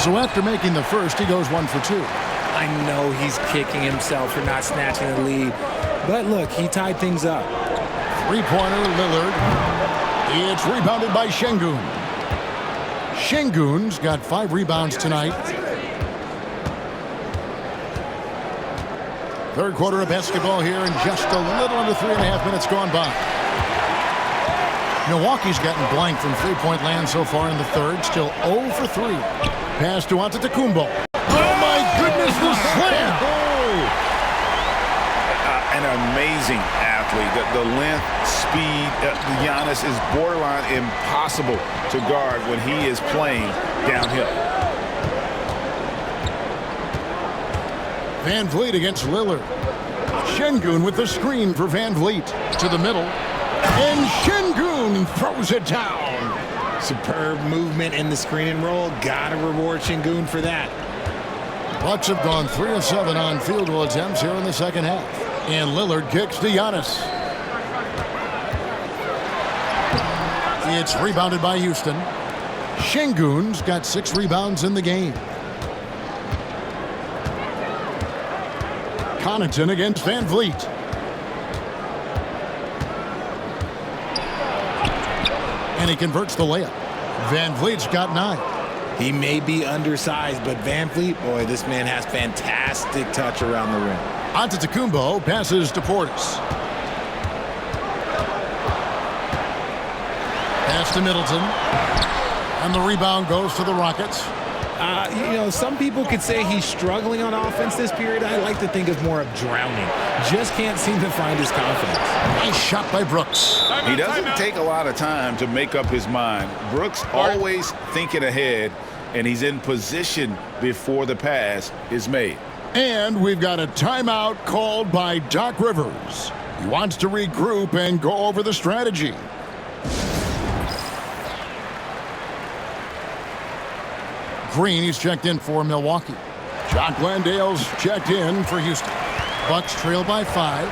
So after making the first, he goes 1 for 2. I know he's kicking himself for not snatching the lead, but look, he tied things up. Three-pointer, Lillard. It's rebounded by Şengün. Şengün's got 5 rebounds tonight. Third quarter of basketball here, and just a little under 3.5 minutes gone by. Milwaukee's gotten blank from three-point land so far in the third. Still 0 for 3. Pass to Antetokounmpo. Oh, my goodness, the slam! An amazing athlete. The length, speed, Giannis is borderline impossible to guard when he is playing downhill. VanVleet against Lillard. Şengün with the screen for VanVleet. To the middle. And Şengün throws it down. Superb movement in the screen and roll. Gotta reward Şengün for that. Bucks have gone 3 of 7 on field goal attempts here in the second half. And Lillard kicks to Giannis. It's rebounded by Houston. Şengün's got 6 rebounds in the game. Connaughton against Van Vliet. And he converts the layup. Van Vliet's got 9. He may be undersized, but Van Vliet, boy, this man has fantastic touch around the rim. Antetokounmpo passes to Portis. Pass to Middleton. And the rebound goes to the Rockets. Some people could say he's struggling on offense this period. I like to think of more of drowning. Just can't seem to find his confidence. Nice shot by Brooks. He doesn't take a lot of time to make up his mind. Brooks always thinking ahead, and he's in position before the pass is made. And we've got a timeout called by Doc Rivers. He wants to regroup and go over the strategy. Green, he's checked in for Milwaukee. Jock Landale's checked in for Houston. Bucks trail by 5.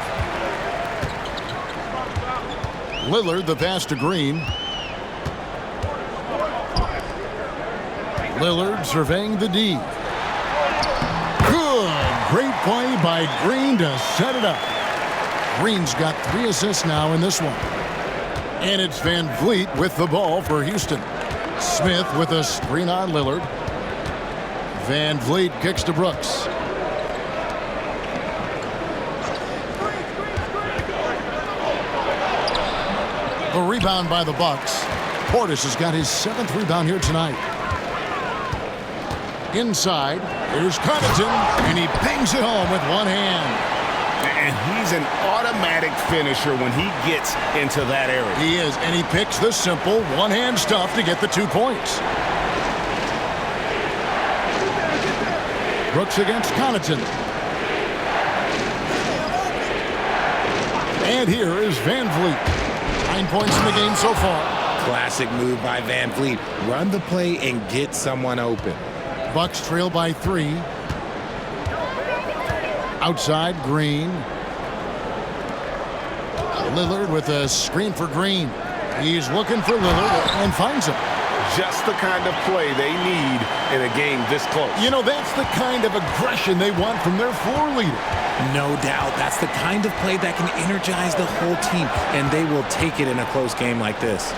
Lillard, the pass to Green. Lillard surveying the D. Good. Great play by Green to set it up. Green's got 3 assists now in this one. And it's Van Vliet with the ball for Houston. Smith with a screen on Lillard. Van Vliet kicks to Brooks. The rebound by the Bucks. Portis has got his 7th rebound here tonight. Inside, here's Connaughton, and he bangs it home with one hand. And he's an automatic finisher when he gets into that area. He is, and he picks the simple one-hand stuff to get the 2 points. Brooks against Connaughton. And here is Van Vliet. 9 points in the game so far. Classic move by Van Vliet. Run the play and get someone open. Bucks trail by 3. Outside, Green. Lillard with a screen for Green. He's looking for Lillard and finds him. Just the kind of play they need in a game this close. You know, that's the kind of aggression they want from their floor leader. No doubt. That's the kind of play that can energize the whole team, and they will take it in a close game like this.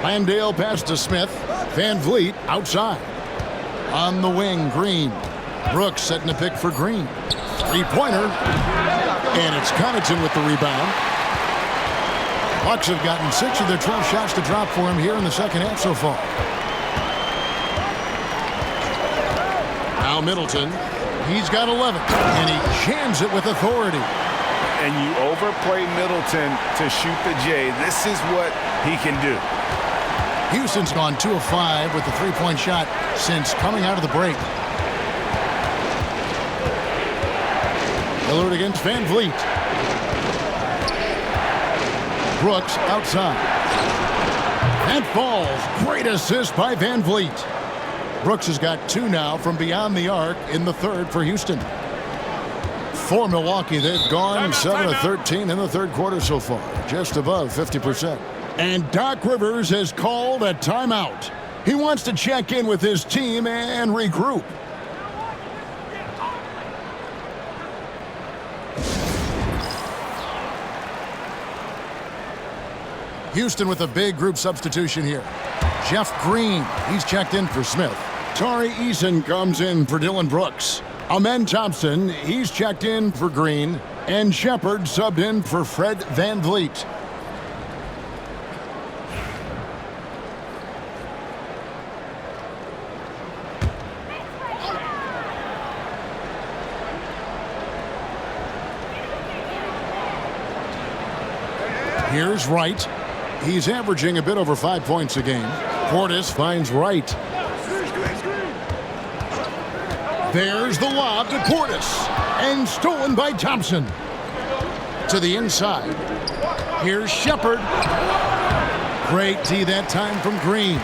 Landale pass to Smith. Van Vliet outside. On the wing, Green. Brooks setting a pick for Green. 3-pointer. And it's Connaughton with the rebound. Bucks have gotten 6 of their 12 shots to drop for him here in the second half so far. Now Middleton. He's got 11. And he jams it with authority. And you overplay Middleton to shoot the J. This is what he can do. Houston's gone 2 of 5 with the 3-point shot since coming out of the break. Lillard against Van Vliet. Brooks outside. That falls. Great assist by Van Vliet. Brooks has got 2 now from beyond the arc in the 3rd for Houston. For Milwaukee, they've gone 7 of 13 in the 3rd quarter so far, just above 50%. And Doc Rivers has called a timeout. He wants to check in with his team and regroup. Houston with a big group substitution here. Jeff Green, he's checked in for Smith. Tari Eason comes in for Dylan Brooks. Amen Thompson, he's checked in for Green. And Shepard subbed in for Fred Van Vliet. Here's Wright. He's averaging a bit over 5 points a game. Portis finds Wright. There's the lob to Portis. And stolen by Thompson. To the inside. Here's Shepard. Great D that time from Green.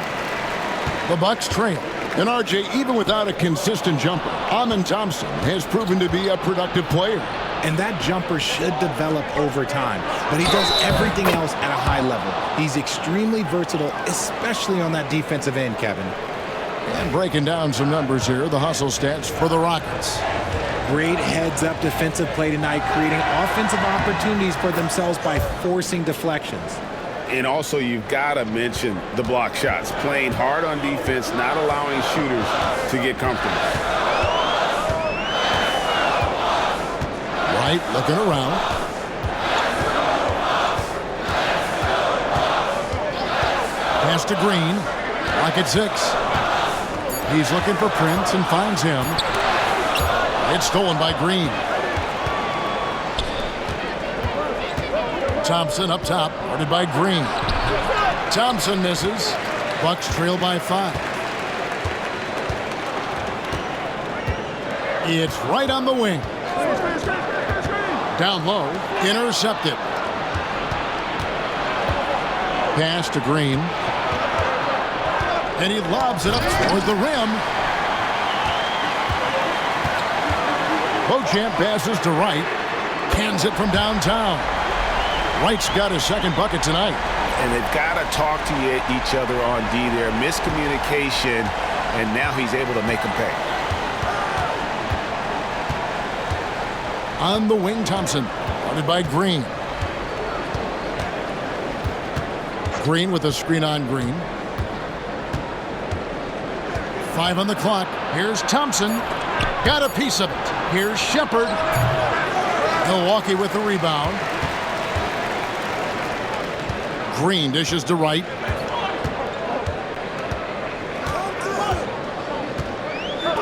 The Bucks trail. And RJ, even without a consistent jumper, Amen Thompson has proven to be a productive player. And that jumper should develop over time. But he does everything else at a high level. He's extremely versatile, especially on that defensive end, Kevin. And breaking down some numbers here, the hustle stats for the Rockets. Great heads-up defensive play tonight, creating offensive opportunities for themselves by forcing deflections. And also, you've got to mention the block shots. Playing hard on defense, not allowing shooters to get comfortable. Wright looking around. Pass to Green. Rocket 6. He's looking for Prince and finds him. It's stolen by Green. Thompson up top, guarded by Green. Thompson misses. Bucks trail by 5. It's right on the wing. Down low, intercepted. Pass to Green. And he lobs it up toward the rim. Beauchamp passes to Wright. Cans it from downtown. Wright's got his second bucket tonight. And they've got to talk to each other on D there. Miscommunication, and now he's able to make them pay. On the wing, Thompson, guarded by Green. Green with a screen on Green. 5 on the clock. Here's Thompson. Got a piece of it. Here's Shepard. Milwaukee with the rebound. Green dishes to Wright.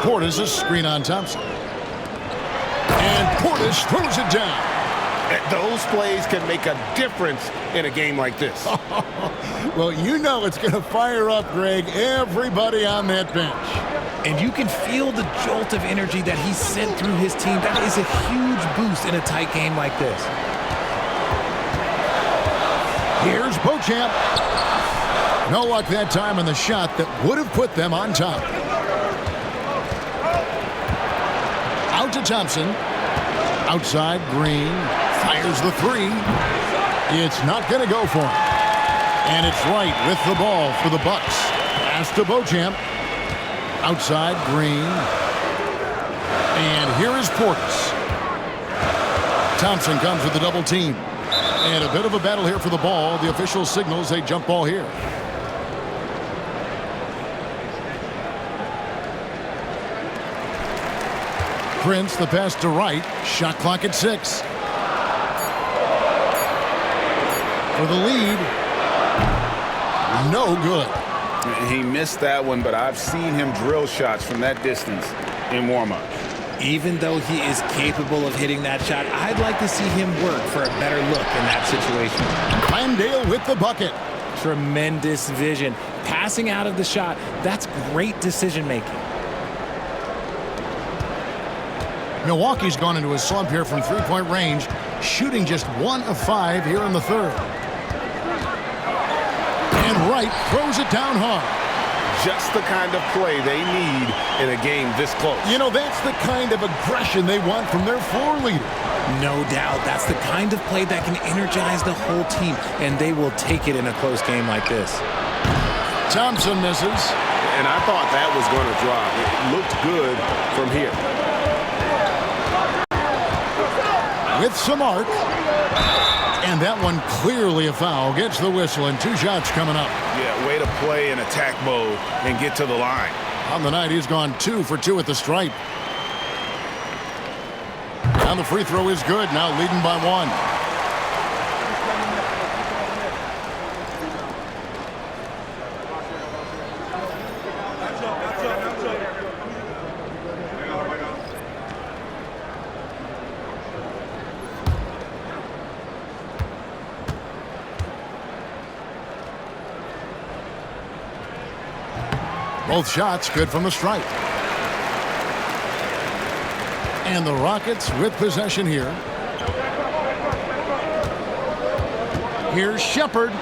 Portis a screen on Thompson. And Portis throws it down. Those plays can make a difference in a game like this. Well, you know it's going to fire up, Greg, everybody on that bench. And you can feel the jolt of energy that he sent through his team. That is a huge boost in a tight game like this. Here's Beauchamp. No luck that time on the shot that would have put them on top. Out to Thompson. Outside, Green fires the 3. It's not going to go for him. And it's Wright with the ball for the Bucks. Pass to Beauchamp. Outside, Green. And here is Portis. Thompson comes with the double team. And a bit of a battle here for the ball. The official signals a jump ball here. Prince, the pass to Wright. Shot clock at 6. For the lead. No good. He missed that one, but I've seen him drill shots from that distance in warm-up. Even though he is capable of hitting that shot, I'd like to see him work for a better look in that situation. Landale with the bucket. Tremendous vision. Passing out of the shot, that's great decision-making. Milwaukee's gone into a slump here from three-point range, shooting just 1 of 5 here in the third. And Wright throws it down hard. Just the kind of play they need in a game this close. You know, that's the kind of aggression they want from their floor leader. No doubt. That's the kind of play that can energize the whole team, and they will take it in a close game like this. Thompson misses. And I thought that was going to drop. It looked good from here. With some arc. And that one clearly a foul. Gets the whistle, and 2 shots coming up. Yeah, way to play in attack mode and get to the line. On the night, he's gone 2 for 2 at the stripe. And the free throw is good, now leading by 1. Both shots good from the stripe. And the Rockets with possession here. Here's Shepard.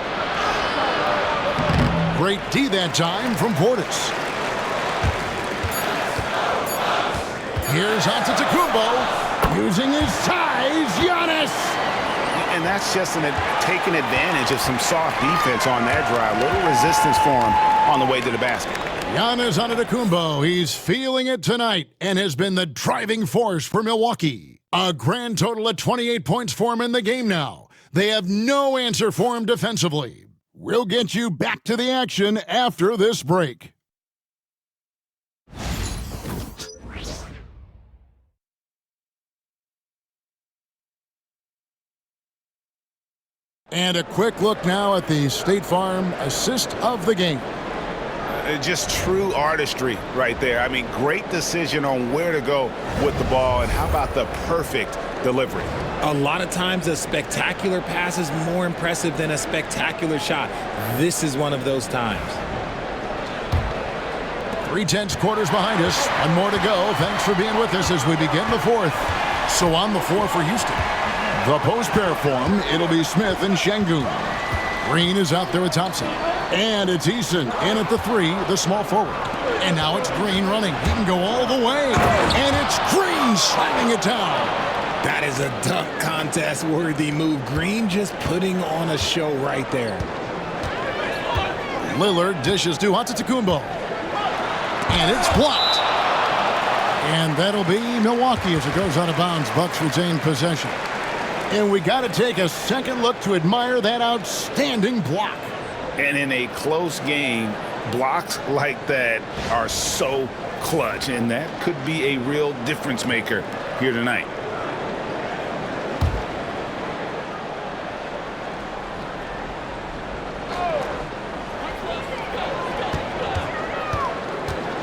Great D that time from Portis. Here's Antetokounmpo using his size. Giannis. And that's just taking advantage of some soft defense on that drive. Little resistance for him on the way to the basket. Giannis Antetokounmpo, he's feeling it tonight and has been the driving force for Milwaukee. A grand total of 28 points for him in the game now. They have no answer for him defensively. We'll get you back to the action after this break. And a quick look now at the State Farm assist of the game. Just true artistry right there. I mean, great decision on where to go with the ball, and how about the perfect delivery? A lot of times a spectacular pass is more impressive than a spectacular shot. This is one of those times. 3/10 quarters behind us. One more to go. Thanks for being with us as we begin the fourth. So on the floor for Houston. The post pair form, it'll be Smith and Şengün. Green is out there with Thompson. And it's Eason in at the three, the small forward. And now it's Green running. He can go all the way. And it's Green slamming it down. That is a dunk contest worthy move. Green just putting on a show right there. Lillard dishes to Antetokounmpo. And it's blocked. And that'll be Milwaukee as it goes out of bounds. Bucks retain possession. And we got to take a second look to admire that outstanding block. And in a close game, blocks like that are so clutch, and that could be a real difference maker here tonight.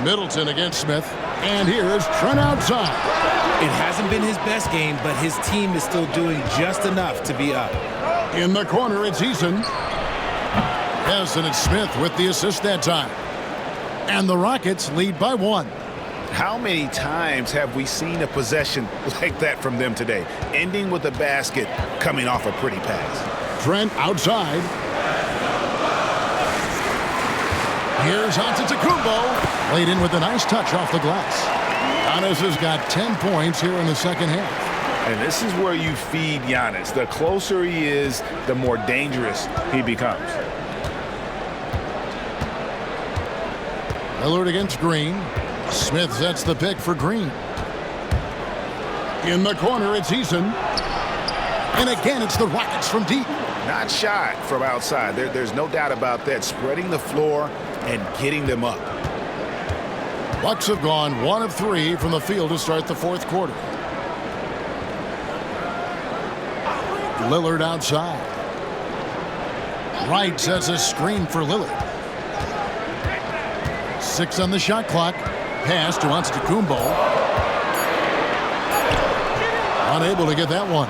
Middleton against Smith. And here is Trent outside. It hasn't been his best game, but his team is still doing just enough to be up. In the corner, it's Eason. Yes, and it's Smith with the assist that time. And the Rockets lead by 1. How many times have we seen a possession like that from them today, ending with a basket coming off a pretty pass? Trent outside. Here's Antetokounmpo. Laid in with a nice touch off the glass. Giannis has got 10 points here in the second half. And this is where you feed Giannis. The closer he is, the more dangerous he becomes. Lillard against Green. Smith sets the pick for Green. In the corner, it's Eason. And again, it's the Rockets from deep. Not shy from outside. There's no doubt about that. Spreading the floor and getting them up. Bucks have gone 1 of 3 from the field to start the fourth quarter. Lillard outside. Wright sets a screen for Lillard. 6 on the shot clock. Pass to Antetokounmpo. Unable to get that one.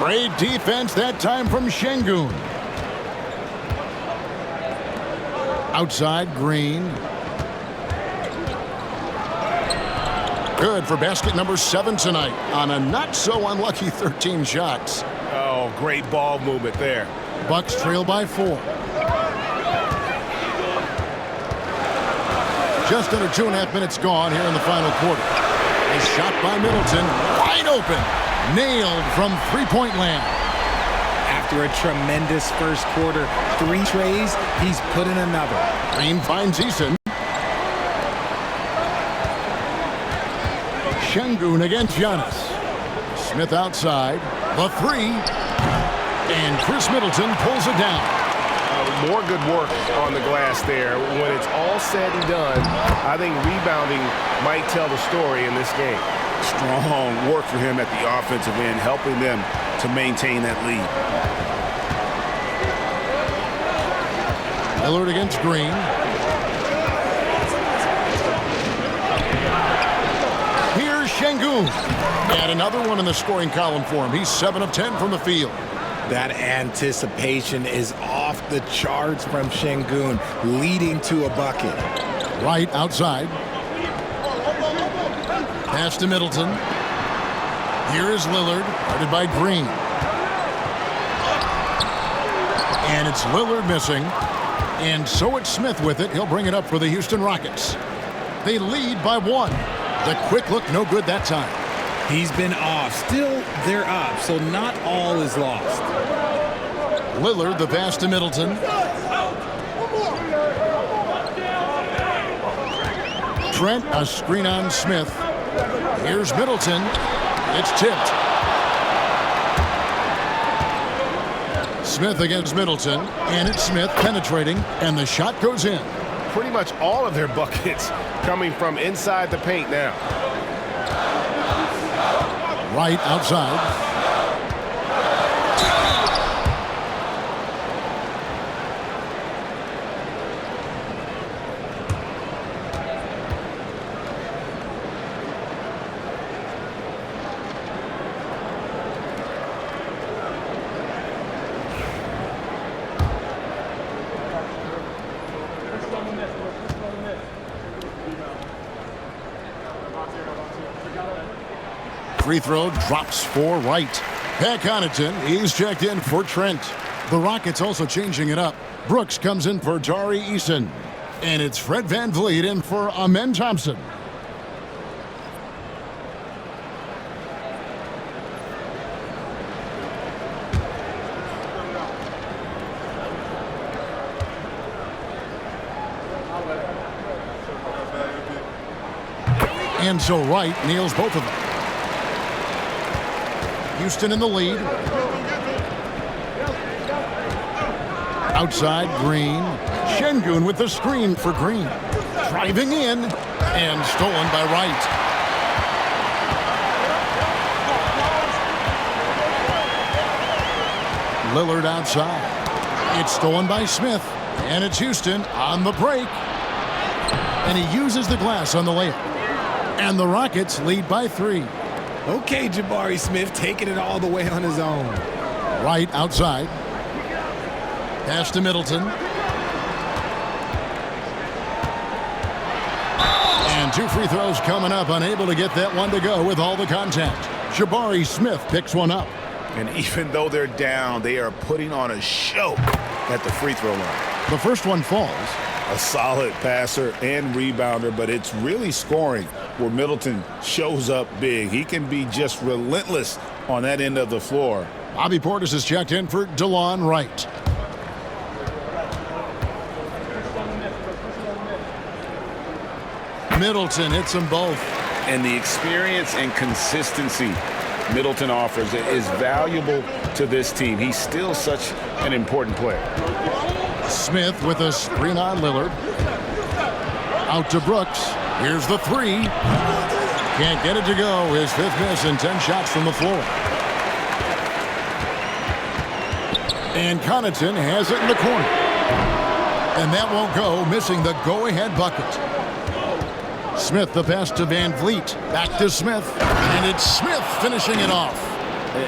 Great defense that time from Şengün. Outside, Green. Good for basket number 7 tonight on a not-so-unlucky 13 shots. Oh, great ball movement there. Bucks trail by 4. Just under 2.5 minutes gone here in the final quarter. A shot by Middleton, wide open. Nailed from three-point land. After a tremendous first quarter, 3 trays, he's put in another. Green finds Eason. Şengün against Giannis. Smith outside. The 3. And Chris Middleton pulls it down. More good work on the glass there. When it's all said and done, I think rebounding might tell the story in this game. Strong work for him at the offensive end, helping them to maintain that lead. Lillard against Green. Here's Şengün. And another one in the scoring column for him. He's 7 of 10 from the field. That anticipation is off the charts from Şengün, leading to a bucket. Wright outside. Pass to Middleton. Here is Lillard, guarded by Green. And it's Lillard missing. And so it's Smith with it. He'll bring it up for the Houston Rockets. They lead by 1. The quick look, no good that time. He's been off. Still, they're up, so not all is lost. Lillard, the pass to Middleton. Trent, a screen on Smith. Here's Middleton. It's tipped. Smith against Middleton, and it's Smith penetrating, and the shot goes in. Pretty much all of their buckets coming from inside the paint now. Right outside. Free throw drops for Wright. Pat Connaughton, he's checked in for Trent. The Rockets also changing it up. Brooks comes in for Tari Eason. And it's Fred VanVleet in for Amen Thompson. And so Wright nails both of them. Houston in the lead. Outside, Green. Şengün with the screen for Green. Driving in and stolen by Wright. Lillard outside. It's stolen by Smith. And it's Houston on the break. And he uses the glass on the layup. And the Rockets lead by 3. Okay, Jabari Smith taking it all the way on his own. Right outside. Pass to Middleton. And 2 free throws coming up. Unable to get that one to go with all the contact. Jabari Smith picks one up. And even though they're down, they are putting on a show at the free throw line. The first one falls. A solid passer and rebounder, but it's really scoring where Middleton shows up big. He can be just relentless on that end of the floor. Bobby Portis is checked in for DeLon Wright. Middleton hits them both. And the experience and consistency Middleton offers is valuable to this team. He's still such an important player. Smith with a screen on Lillard. Out to Brooks. Here's the 3. Can't get it to go. His 5th miss and 10 shots from the floor. And Connaughton has it in the corner. And that won't go, missing the go-ahead bucket. Smith the pass to VanVleet. Back to Smith. And it's Smith finishing it off.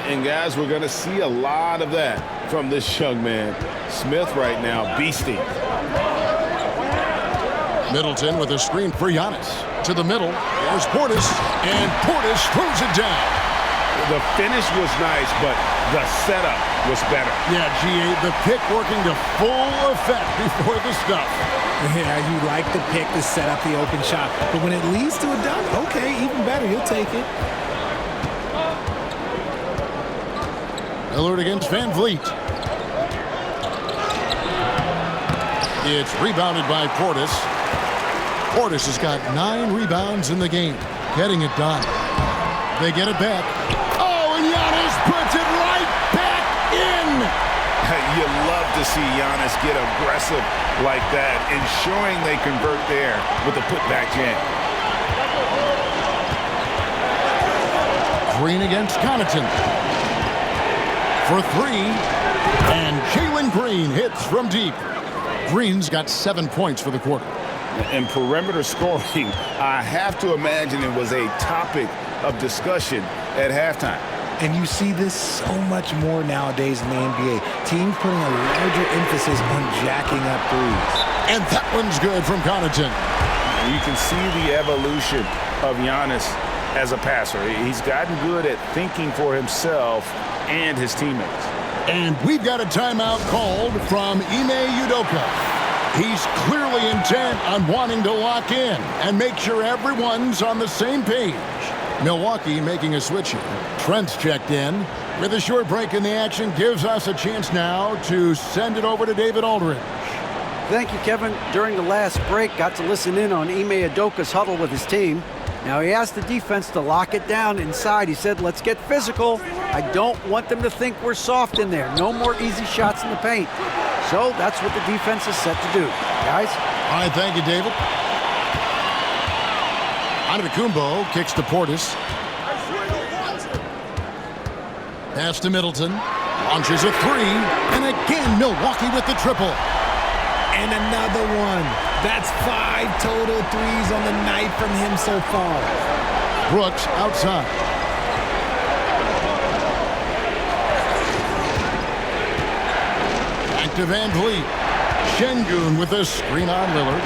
And guys, we're going to see a lot of that from this young man. Smith right now, beasting. Middleton with a screen for Giannis. To the middle. There's Portis. And Portis throws it down. The finish was nice, but the setup was better. Yeah, G8, the pick working to full effect before the stuff. Yeah, you like the pick to set up the open shot. But when it leads to a dunk, okay, even better. You'll take it. Lillard against VanVleet. It's rebounded by Portis. Portis has got 9 rebounds in the game. Getting it done. They get it back. Oh, and Giannis puts it right back in. You love to see Giannis get aggressive like that, ensuring they convert there with a putback jam. Green against Connaughton. For 3. And Jalen Green hits from deep. Green's got 7 points for the quarter. And perimeter scoring, I have to imagine it was a topic of discussion at halftime. And you see this so much more nowadays in the NBA. Teams putting a larger emphasis on jacking up threes. And that one's good from Connaughton. You can see the evolution of Giannis as a passer. He's gotten good at thinking for himself and his teammates. And we've got a timeout called from Ime Udoka. He's clearly intent on wanting to lock in and make sure everyone's on the same page. Milwaukee making a switch here. Trent's checked in. With a short break in the action, gives us a chance now to send it over to David Aldridge. Thank you, Kevin. During the last break, got to listen in on Ime Udoka's huddle with his team. Now, he asked the defense to lock it down inside. He said, let's get physical. I don't want them to think we're soft in there. No more easy shots in the paint. So that's what the defense is set to do. Guys? All right, thank you, David. Antetokounmpo kicks to Portis. Pass to Middleton. Launches a three. And again, Milwaukee with the triple. And another one. That's 5 total threes on the night from him so far. Brooks outside. Back to Van Vliet. Şengün with a screen on Lillard.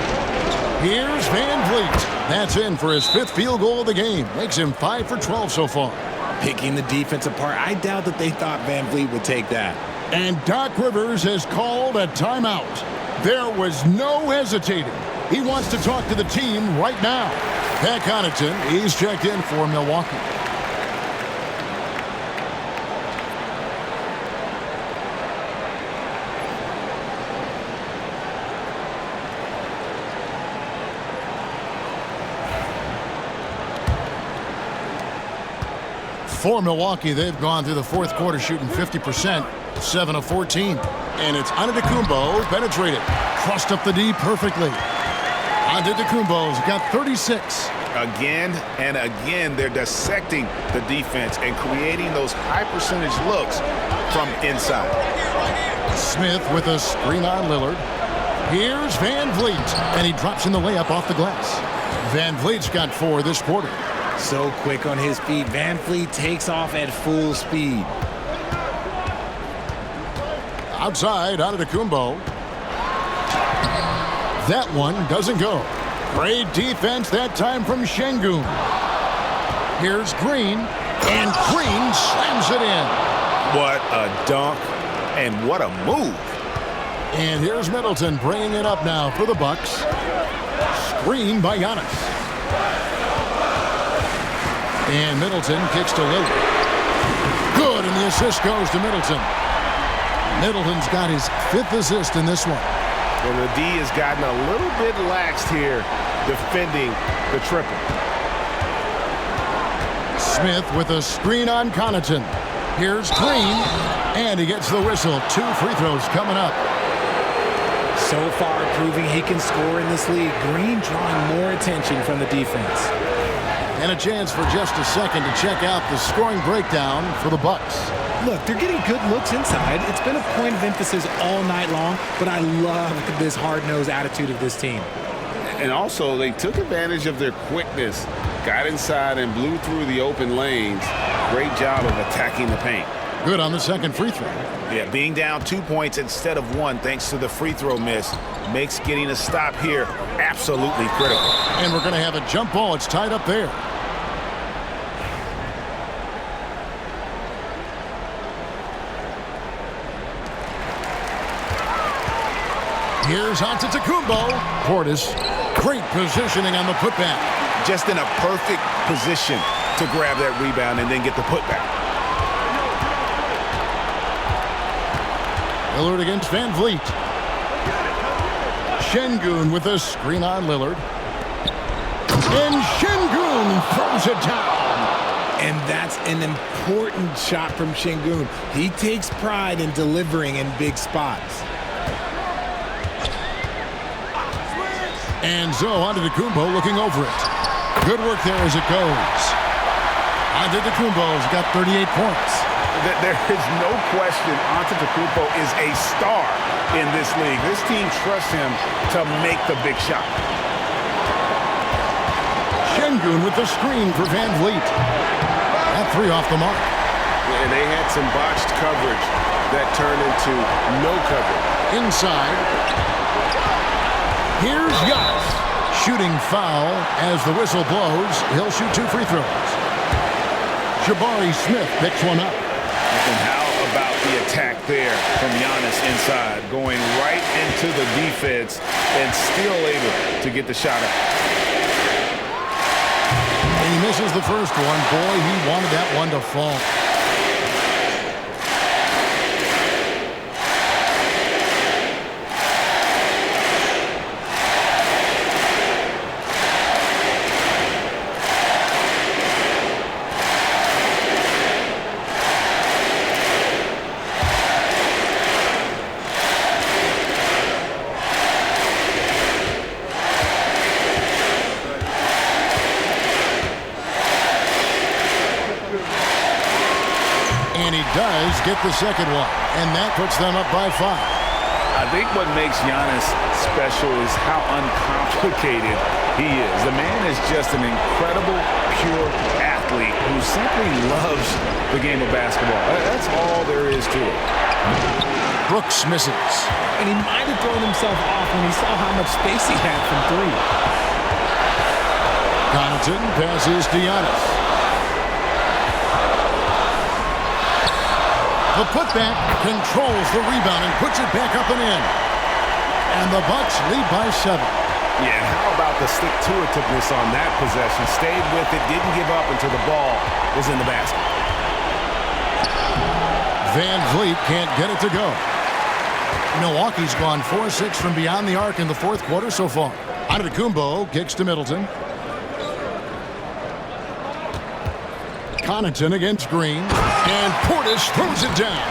Here's Van Vliet. That's in for his 5th field goal of the game. Makes him 5 for 12 so far. Picking the defense apart. I doubt that they thought Van Vliet would take that. And Doc Rivers has called a timeout. There was no hesitating. He wants to talk to the team right now. Pat Connaughton, he's checked in for Milwaukee. For Milwaukee, they've gone through the 4th quarter shooting 50%, 7 of 14. And it's Antetokounmpo penetrated. Crossed up the D perfectly. Antetokounmpo's got 36. Again and again, they're dissecting the defense and creating those high percentage looks from inside. Smith with a screen on Lillard. Here's Van Vliet, and he drops in the layup off the glass. Van Vliet's got 4 this quarter. So quick on his feet. Van Vliet takes off at full speed. Outside, Antetokounmpo. That one doesn't go. Great defense that time from Şengün. Here's Green, and Green slams it in. What a dunk, and what a move. And here's Middleton bringing it up now for the Bucks. Screen by Giannis. And Middleton kicks to Lillard. Good, and the assist goes to Middleton. Middleton's got his 5th assist in this one. And the D has gotten a little bit laxed here defending the triple. Smith with a screen on Connaughton. Here's Green, and he gets the whistle. 2 free throws coming up. So far proving he can score in this league. Green drawing more attention from the defense. And a chance for just a second to check out the scoring breakdown for the Bucks. Look, they're getting good looks inside. It's been a point of emphasis all night long, but I love this hard-nosed attitude of this team. And also, they took advantage of their quickness, got inside and blew through the open lanes. Great job of attacking the paint. Good on the second free throw. Yeah, being down 2 points instead of 1 thanks to the free throw miss makes getting a stop here absolutely critical. And we're going to have a jump ball. It's tied up there. Here's Antetokounmpo. Portis, great positioning on the putback. Just in a perfect position to grab that rebound and then get the putback. Lillard against Van Vliet. Şengün with a screen on Lillard. And Şengün throws it down. And that's an important shot from Şengün. He takes pride in delivering in big spots. And so Antetokounmpo looking over it. Good work there as it goes. Antetokounmpo's got 38 points. There is no question Antetokounmpo is a star in this league. This team trusts him to make the big shot. Şengün with the screen for Van Vliet. That 3 off the mark. And they had some botched coverage that turned into no coverage. Inside. Here's Giannis. Shooting foul as the whistle blows. He'll shoot 2 free throws. Jabari Smith picks one up. And how about the attack there from Giannis inside, going right into the defense and still able to get the shot up. And he misses the first one. Boy, he wanted that one to fall. hit the second one, and that puts them up by 5. I think what makes Giannis special is how uncomplicated he is. The man is just an incredible, pure athlete who simply loves the game of basketball. That's all there is to it. Brooks misses. And he might have thrown himself off when he saw how much space he had from 3. Connaughton passes to Giannis. The putback controls the rebound and puts it back up and in. And the Bucks lead by 7. Yeah, how about the stick-to-itiveness on that possession? Stayed with it, didn't give up until the ball was in the basket. Van Vliet can't get it to go. Milwaukee's gone 4-6 from beyond the arc in the fourth quarter so far. Antetokounmpo kicks to Middleton. Connaughton against Green. And Portis throws it down.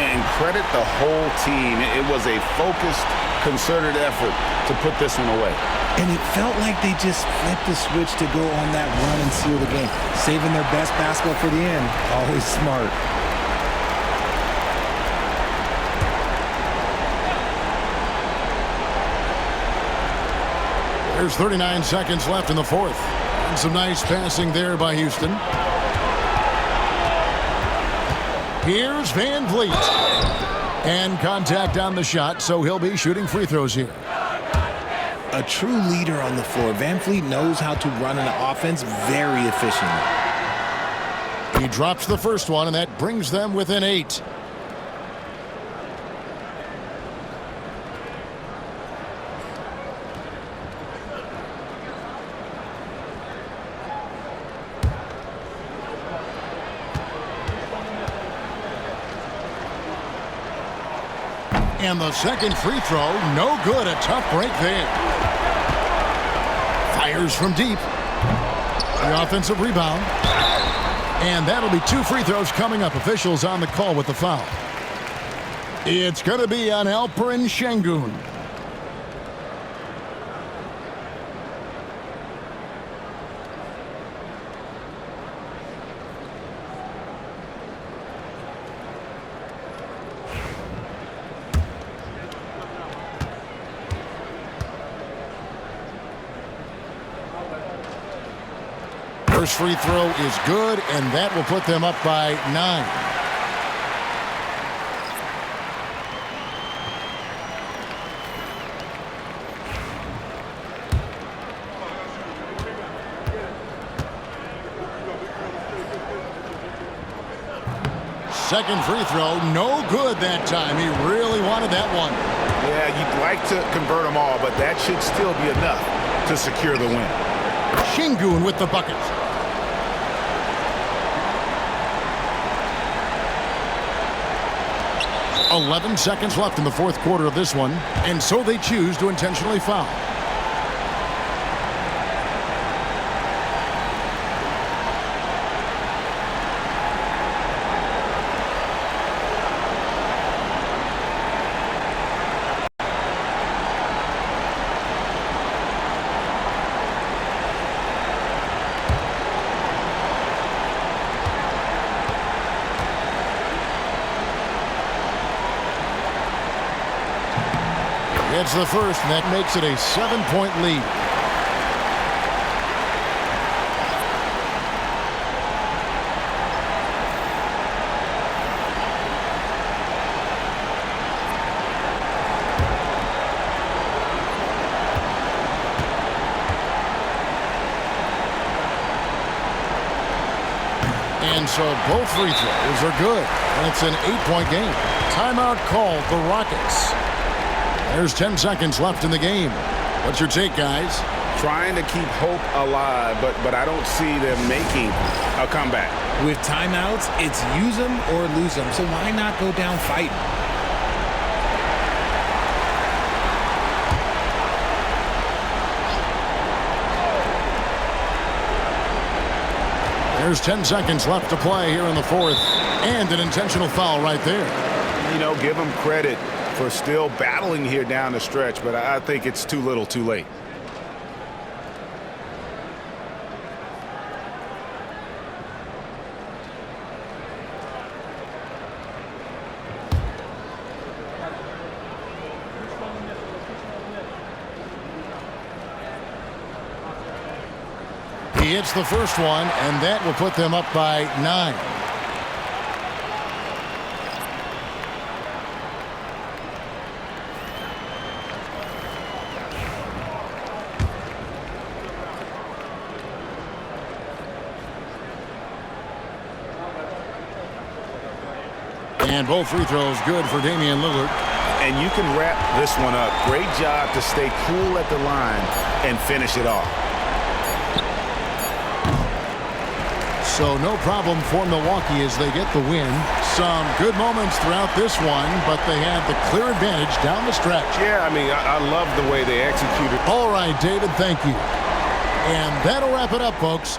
And credit the whole team. It was a focused, concerted effort to put this one away. And it felt like they just flipped the switch to go on that run and seal the game. Saving their best basketball for the end. Always smart. There's 39 seconds left in the fourth. And some nice passing there by Houston. Here's Van Vliet. And contact on the shot, so he'll be shooting free throws here. A true leader on the floor. Van Vliet knows how to run an offense very efficiently. He drops the first one, and that brings them within 8. And the second free throw, no good. A tough break there. Fires from deep. The offensive rebound. And that'll be 2 free throws coming up. Officials on the call with the foul. It's going to be on Alperen Şengün. First free throw is good, and that will put them up by 9. Second free throw, no good that time. He really wanted that one. Yeah, you'd like to convert them all, but that should still be enough to secure the win. Şengün with the bucket. 11 seconds left in the fourth quarter of this one, and so they choose to intentionally foul. It's the first, and that makes it a 7-point lead. And so both free throws are good, and it's an 8-point game. Timeout called the Rockets. There's 10 seconds left in the game. What's your take, guys? Trying to keep hope alive, but I don't see them making a comeback. With timeouts, it's use them or lose them. So why not go down fighting? There's 10 seconds left to play here in the fourth, and an intentional foul right there. You know, give them credit for still battling here down the stretch, but I think it's too little too late. He hits the first one, and that will put them up by 9. And both free throws good for Damian Lillard. And you can wrap this one up. Great job to stay cool at the line and finish it off. So no problem for Milwaukee as they get the win. Some good moments throughout this one, but they had the clear advantage down the stretch. Yeah, I mean, I love the way they executed. All right, David, thank you. And that'll wrap it up, folks.